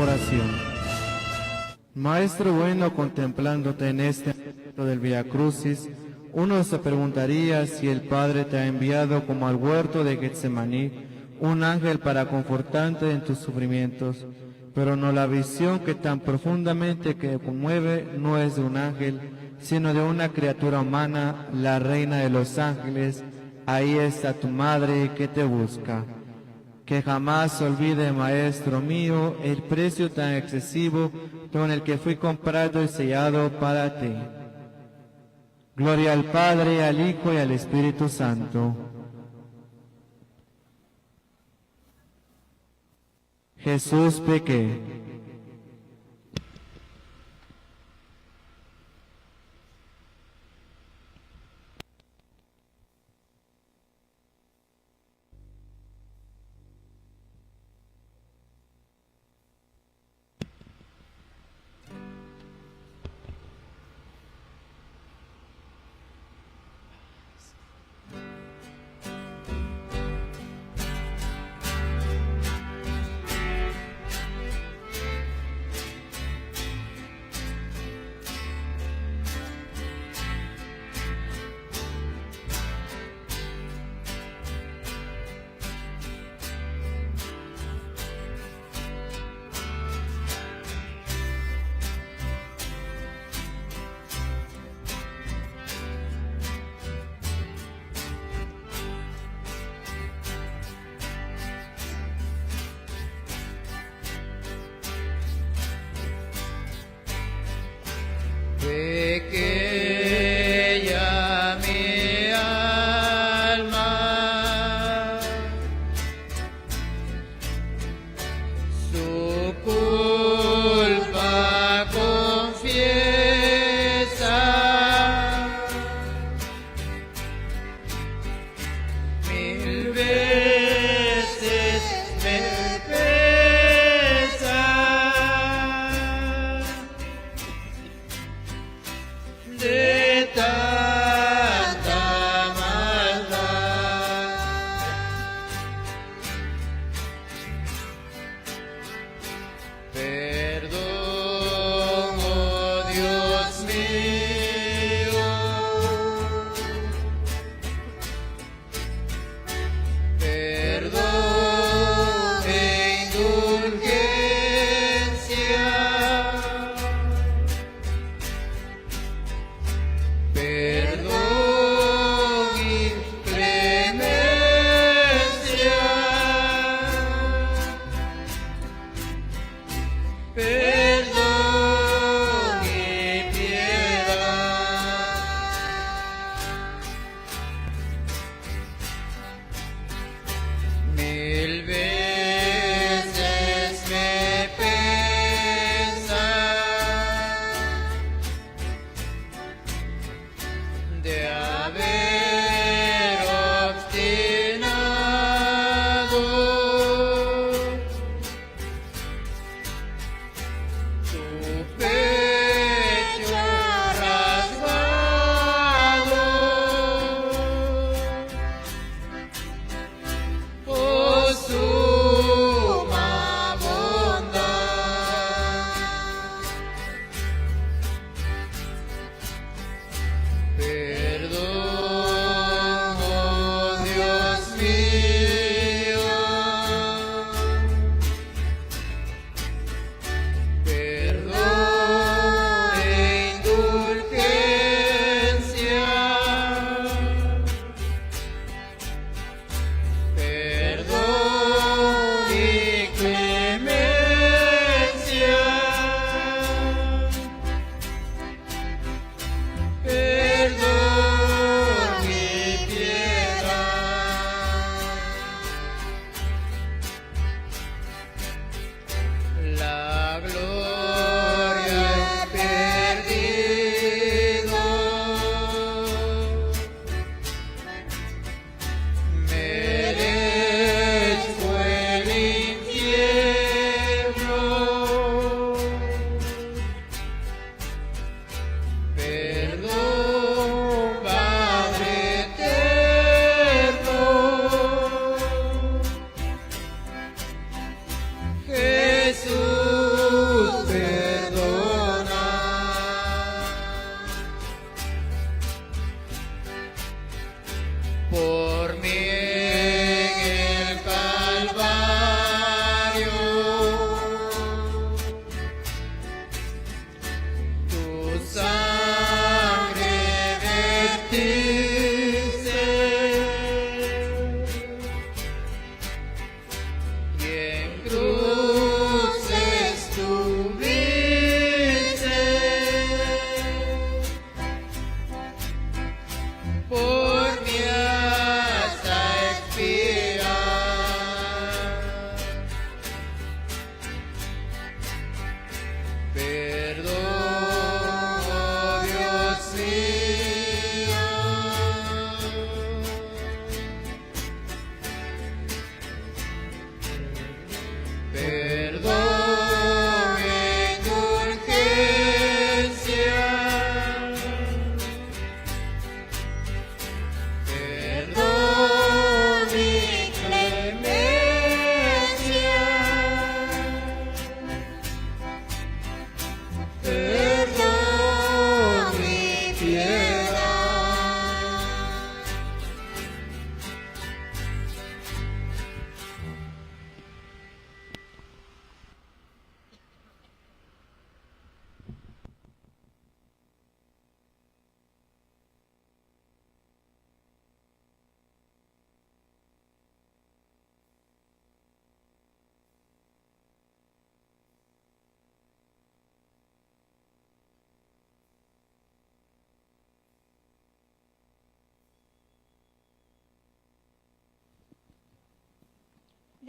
Oración. Maestro bueno, contemplándote en este momento del Via Crucis, uno se preguntaría si el Padre te ha enviado como al huerto de Getsemaní un ángel para confortarte en tus sufrimientos, pero no, la visión que tan profundamente que conmueve no es de un ángel, sino de una criatura humana, la Reina de los Ángeles. Ahí está tu madre que te busca. Que jamás olvide, Maestro mío, el precio tan excesivo con el que fui comprado y sellado para ti. Gloria al Padre, al Hijo y al Espíritu Santo. Jesús, pequé.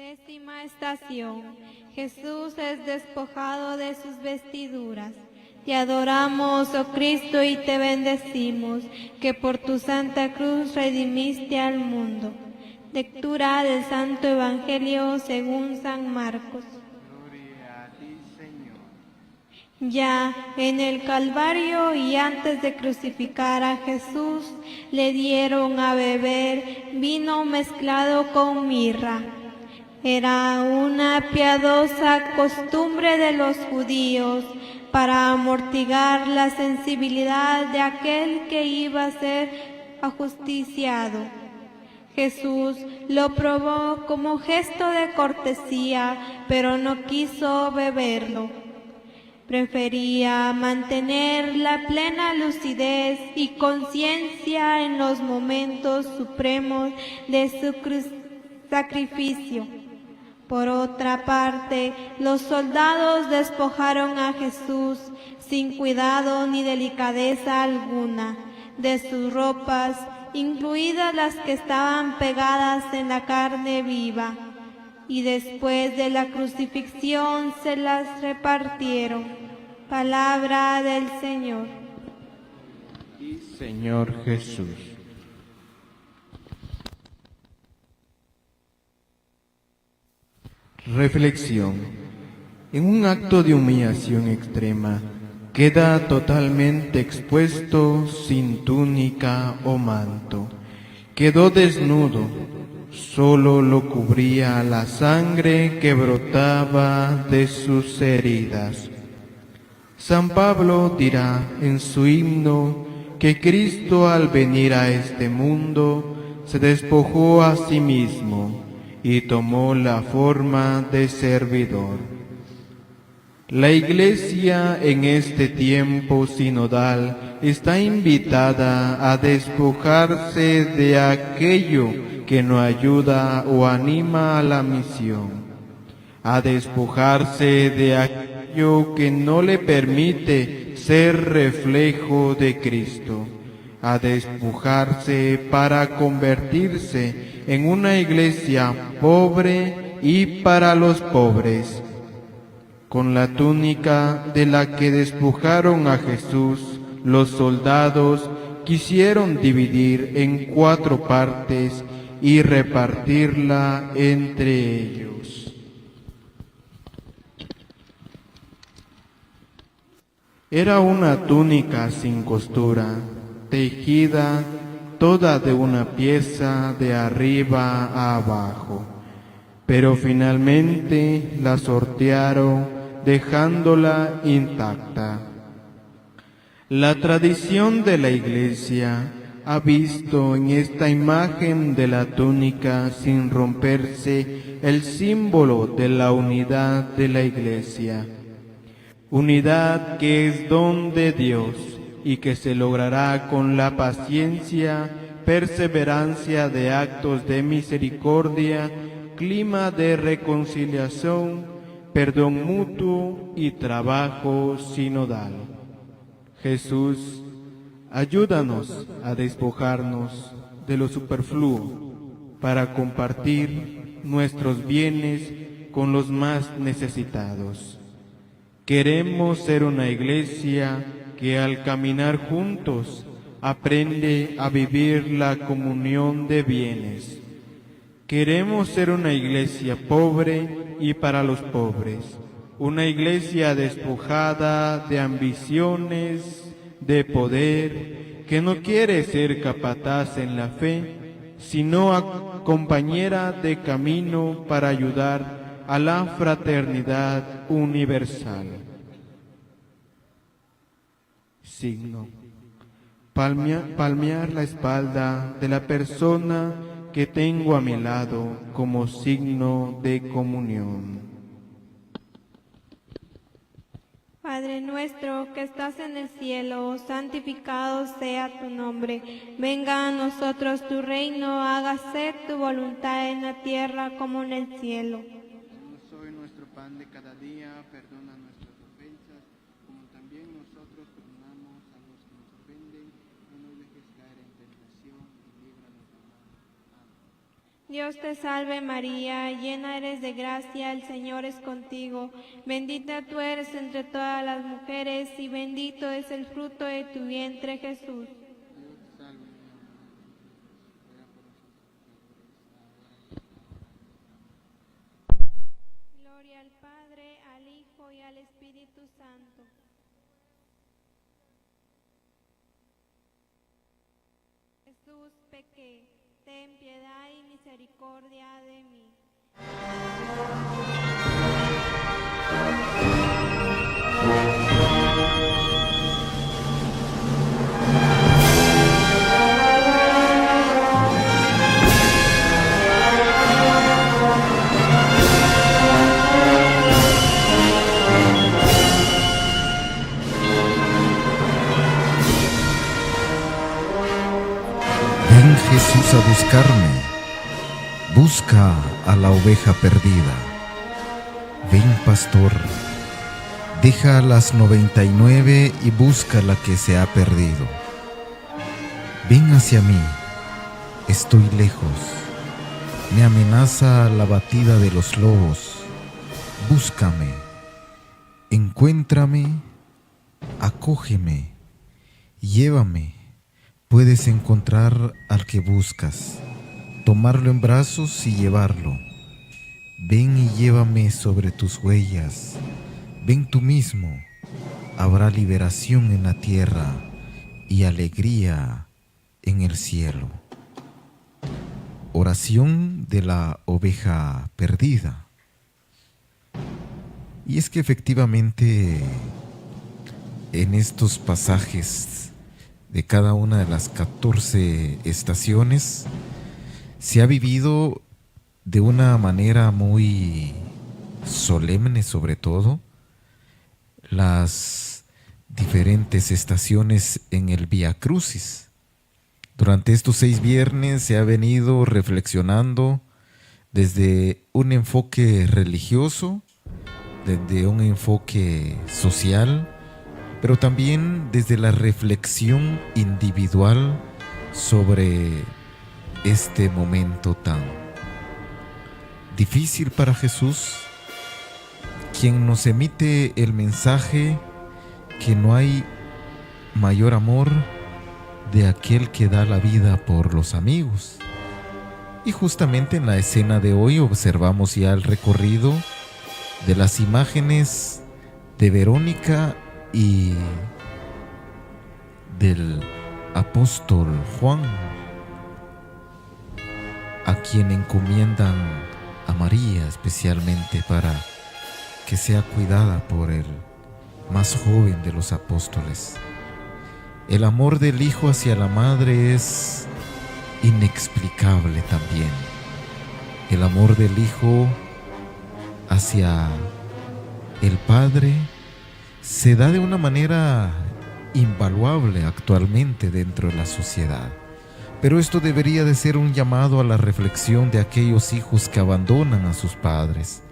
Décima estación. Jesús es despojado de sus vestiduras. Te adoramos, oh Cristo, y te bendecimos, que por tu santa cruz redimiste al mundo. Lectura del Santo Evangelio según San Marcos. Gloria a ti, Señor. Ya en el Calvario y antes de crucificar a Jesús, le dieron a beber vino mezclado con mirra. Era una piadosa costumbre de los judíos para amortiguar la sensibilidad de aquel que iba a ser ajusticiado. Jesús lo probó como gesto de cortesía, pero no quiso beberlo. Prefería mantener la plena lucidez y conciencia en los momentos supremos de su sacrificio. Por otra parte, los soldados despojaron a Jesús sin cuidado ni delicadeza alguna de sus ropas, incluidas las que estaban pegadas en la carne viva, y después de la crucifixión se las repartieron. Palabra del Señor. Y Señor Jesús. Reflexión. En un acto de humillación extrema, queda totalmente expuesto sin túnica o manto. Quedó desnudo, solo lo cubría la sangre que brotaba de sus heridas. San Pablo dirá en su himno que Cristo al venir a este mundo se despojó a sí mismo y tomó la forma de servidor. La Iglesia en este tiempo sinodal está invitada a despojarse de aquello que no ayuda o anima a la misión, a despojarse de aquello que no le permite ser reflejo de Cristo, a despojarse para convertirse en una iglesia pobre y para los pobres. Con la túnica de la que despojaron a Jesús, los soldados quisieron dividir en 4 partes y repartirla entre ellos. Era una túnica sin costura, tejida toda de una pieza de arriba a abajo, pero finalmente la sortearon dejándola intacta. La tradición de la Iglesia ha visto en esta imagen de la túnica sin romperse el símbolo de la unidad de la Iglesia, unidad que es don de Dios y que se logrará con la paciencia, perseverancia de actos de misericordia, clima de reconciliación, perdón mutuo y trabajo sinodal. Jesús, ayúdanos a despojarnos de lo superfluo para compartir nuestros bienes con los más necesitados. Queremos ser una iglesia que al caminar juntos aprende a vivir la comunión de bienes. Queremos ser una iglesia pobre y para los pobres, una iglesia despojada de ambiciones, de poder, que no quiere ser capataz en la fe, sino compañera de camino para ayudar a la fraternidad universal. Signo: palmear la espalda de la persona que tengo a mi lado como signo de comunión. Padre nuestro que estás en el cielo, santificado sea tu nombre. Venga a nosotros tu reino, hágase tu voluntad en la tierra como en el cielo. Danos hoy nuestro pan de cada día, perdona nuestras ofensas, como también nosotros perdonamos a los que nos ofenden. No nos dejes caer en tentación y líbranos del mal. Amén. Dios te salve María, llena eres de gracia, el Señor es contigo. Bendita tú eres entre todas las mujeres y bendito es el fruto de tu vientre, Jesús. Gloria al Padre, al Hijo y al Espíritu Santo. Jesús, pequé. Ten piedad y misericordia de mí. Ven Jesús a buscarme, busca a la oveja perdida. Ven pastor, deja a las 99 y busca la que se ha perdido. Ven hacia mí, estoy lejos, me amenaza la batida de los lobos. Búscame, encuéntrame, acógeme, llévame. Puedes encontrar al que buscas, tomarlo en brazos y llevarlo. Ven y llévame sobre tus huellas. Ven tú mismo. Habrá liberación en la tierra y alegría en el cielo. Oración de la oveja perdida. Y es que efectivamente en estos pasajes de cada una de las 14 estaciones se ha vivido de una manera muy solemne, sobre todo las diferentes estaciones en el Vía Crucis. Durante estos 6 viernes se ha venido reflexionando desde un enfoque religioso, desde un enfoque social, pero también desde la reflexión individual sobre este momento tan difícil para Jesús, quien nos emite el mensaje que no hay mayor amor de aquel que da la vida por los amigos. Y justamente en la escena de hoy observamos ya el recorrido de las imágenes de Verónica y del apóstol Juan, a quien encomiendan a María especialmente para que sea cuidada por el más joven de los apóstoles. El amor del hijo hacia la madre es inexplicable también. El amor del hijo hacia el padre se da de una manera invaluable actualmente dentro de la sociedad. Pero esto debería de ser un llamado a la reflexión de aquellos hijos que abandonan a sus padres.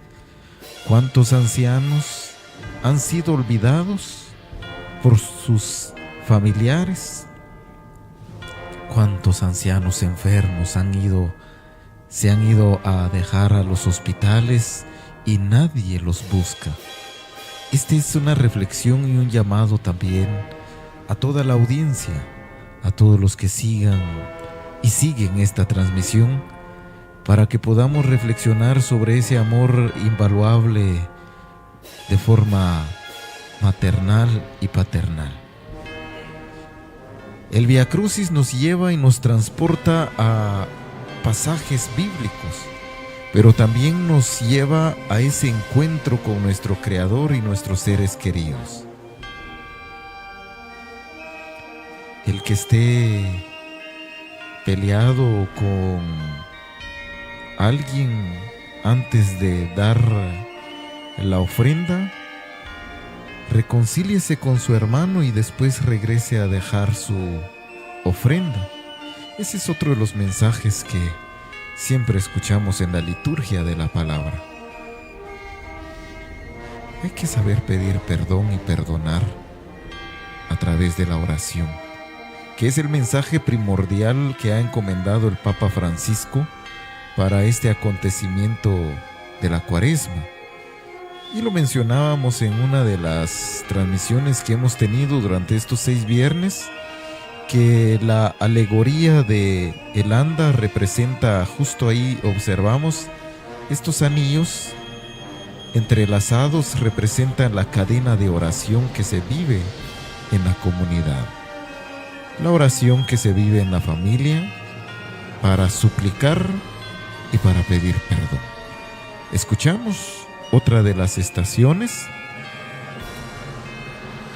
¿Cuántos ancianos han sido olvidados por sus familiares? ¿Cuántos ancianos enfermos se han ido a dejar a los hospitales y nadie los busca? Esta es una reflexión y un llamado también a toda la audiencia, a todos los que sigan y siguen esta transmisión, para que podamos reflexionar sobre ese amor invaluable de forma maternal y paternal. El Vía Crucis nos lleva y nos transporta a pasajes bíblicos, pero también nos lleva a ese encuentro con nuestro Creador y nuestros seres queridos. El que esté peleado con alguien antes de dar la ofrenda, reconcíliese con su hermano y después regrese a dejar su ofrenda. Ese es otro de los mensajes que siempre escuchamos en la liturgia de la palabra. Hay que saber pedir perdón y perdonar a través de la oración, que es el mensaje primordial que ha encomendado el Papa Francisco para este acontecimiento de la Cuaresma. Y lo mencionábamos en una de las transmisiones que hemos tenido durante estos 6 viernes, que la alegoría de el anda representa, justo ahí observamos, estos anillos entrelazados representan la cadena de oración que se vive en la comunidad. La oración que se vive en la familia para suplicar y para pedir perdón. Escuchamos otra de las estaciones,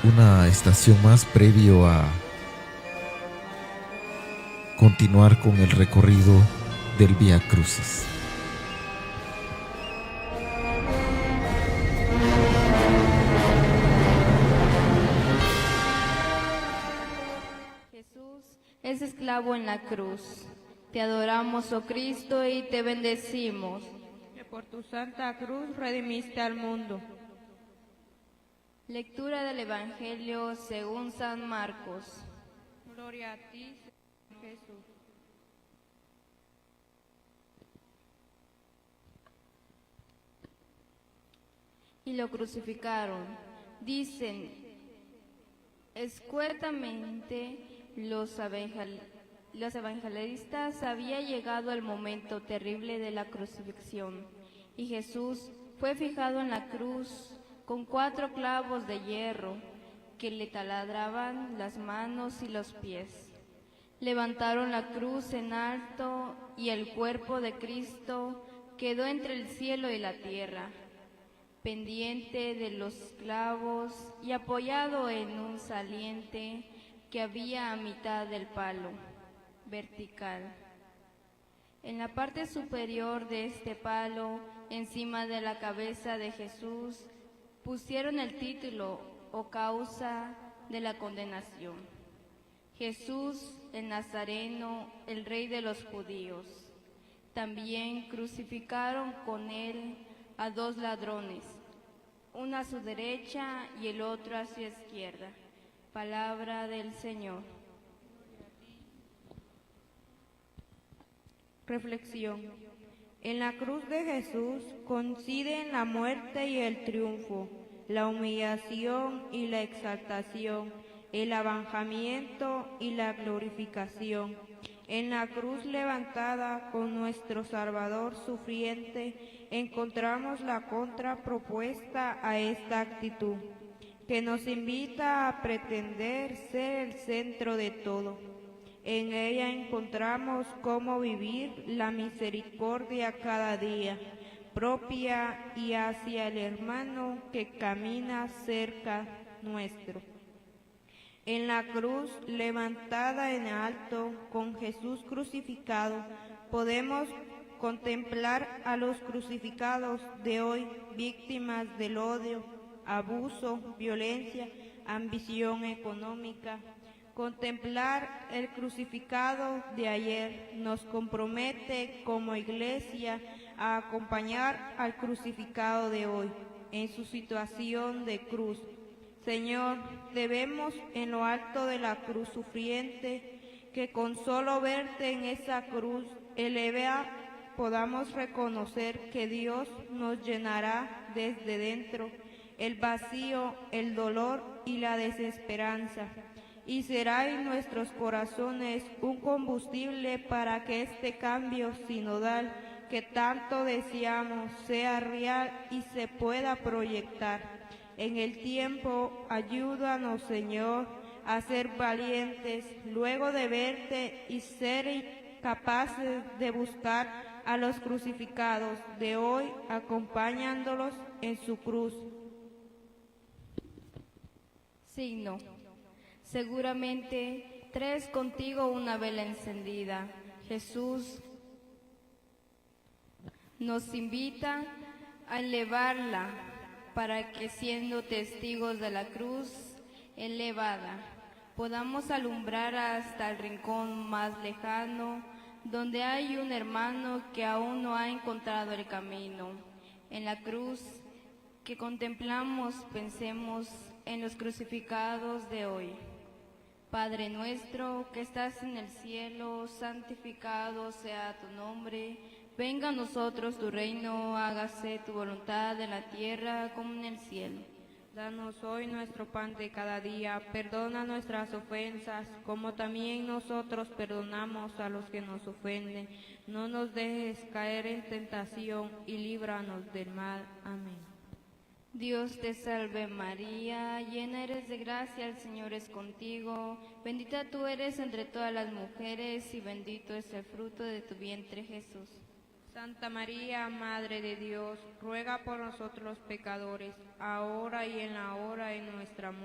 una estación más previo a continuar con el recorrido del Vía Crucis. Jesús es esclavo en la cruz. Te adoramos, oh Cristo, y te bendecimos. Que por tu santa cruz redimiste al mundo. Lectura del Evangelio según San Marcos. Gloria a ti, Jesús. Y lo crucificaron. Dicen escuetamente los evangelistas, había llegado el momento terrible de la crucifixión, y Jesús fue fijado en la cruz con 4 clavos de hierro que le taladraban las manos y los pies. Levantaron la cruz en alto y el cuerpo de Cristo quedó entre el cielo y la tierra, pendiente de los clavos y apoyado en un saliente que había a mitad del palo, vertical. En la parte superior de este palo, encima de la cabeza de Jesús, pusieron el título o causa de la condenación: Jesús el Nazareno, el Rey de los Judíos. También crucificaron con él a 2 ladrones, uno a su derecha y el otro a su izquierda. Palabra del Señor. Reflexión. En la cruz de Jesús coinciden la muerte y el triunfo, la humillación y la exaltación, el abajamiento y la glorificación. En la cruz levantada con nuestro Salvador sufriente, encontramos la contrapropuesta a esta actitud, que nos invita a pretender ser el centro de todo. En ella encontramos cómo vivir la misericordia cada día, propia y hacia el hermano que camina cerca nuestro. En la cruz levantada en alto, con Jesús crucificado, podemos contemplar a los crucificados de hoy, víctimas del odio, abuso, violencia, ambición económica. Contemplar el crucificado de ayer nos compromete como Iglesia a acompañar al crucificado de hoy en su situación de cruz. Señor, te vemos en lo alto de la cruz sufriente, que con solo verte en esa cruz elevada podamos reconocer que Dios nos llenará desde dentro el vacío, el dolor y la desesperanza, y será en nuestros corazones un combustible para que este cambio sinodal que tanto deseamos sea real y se pueda proyectar. En el tiempo, ayúdanos, Señor, a ser valientes luego de verte y ser capaces de buscar a los crucificados de hoy, acompañándolos en su cruz. Signo. Seguramente traes contigo una vela encendida. Jesús nos invita a elevarla para que, siendo testigos de la cruz elevada, podamos alumbrar hasta el rincón más lejano, donde hay un hermano que aún no ha encontrado el camino. En la cruz que contemplamos, pensemos en los crucificados de hoy. Padre nuestro que estás en el cielo, santificado sea tu nombre. Venga a nosotros tu reino, hágase tu voluntad en la tierra como en el cielo. Danos hoy nuestro pan de cada día, perdona nuestras ofensas, como también nosotros perdonamos a los que nos ofenden. No nos dejes caer en tentación y líbranos del mal. Amén. Dios te salve María, llena eres de gracia, el Señor es contigo. Bendita tú eres entre todas las mujeres y bendito es el fruto de tu vientre Jesús. Santa María, Madre de Dios, ruega por nosotros los pecadores, ahora y en la hora de nuestra muerte.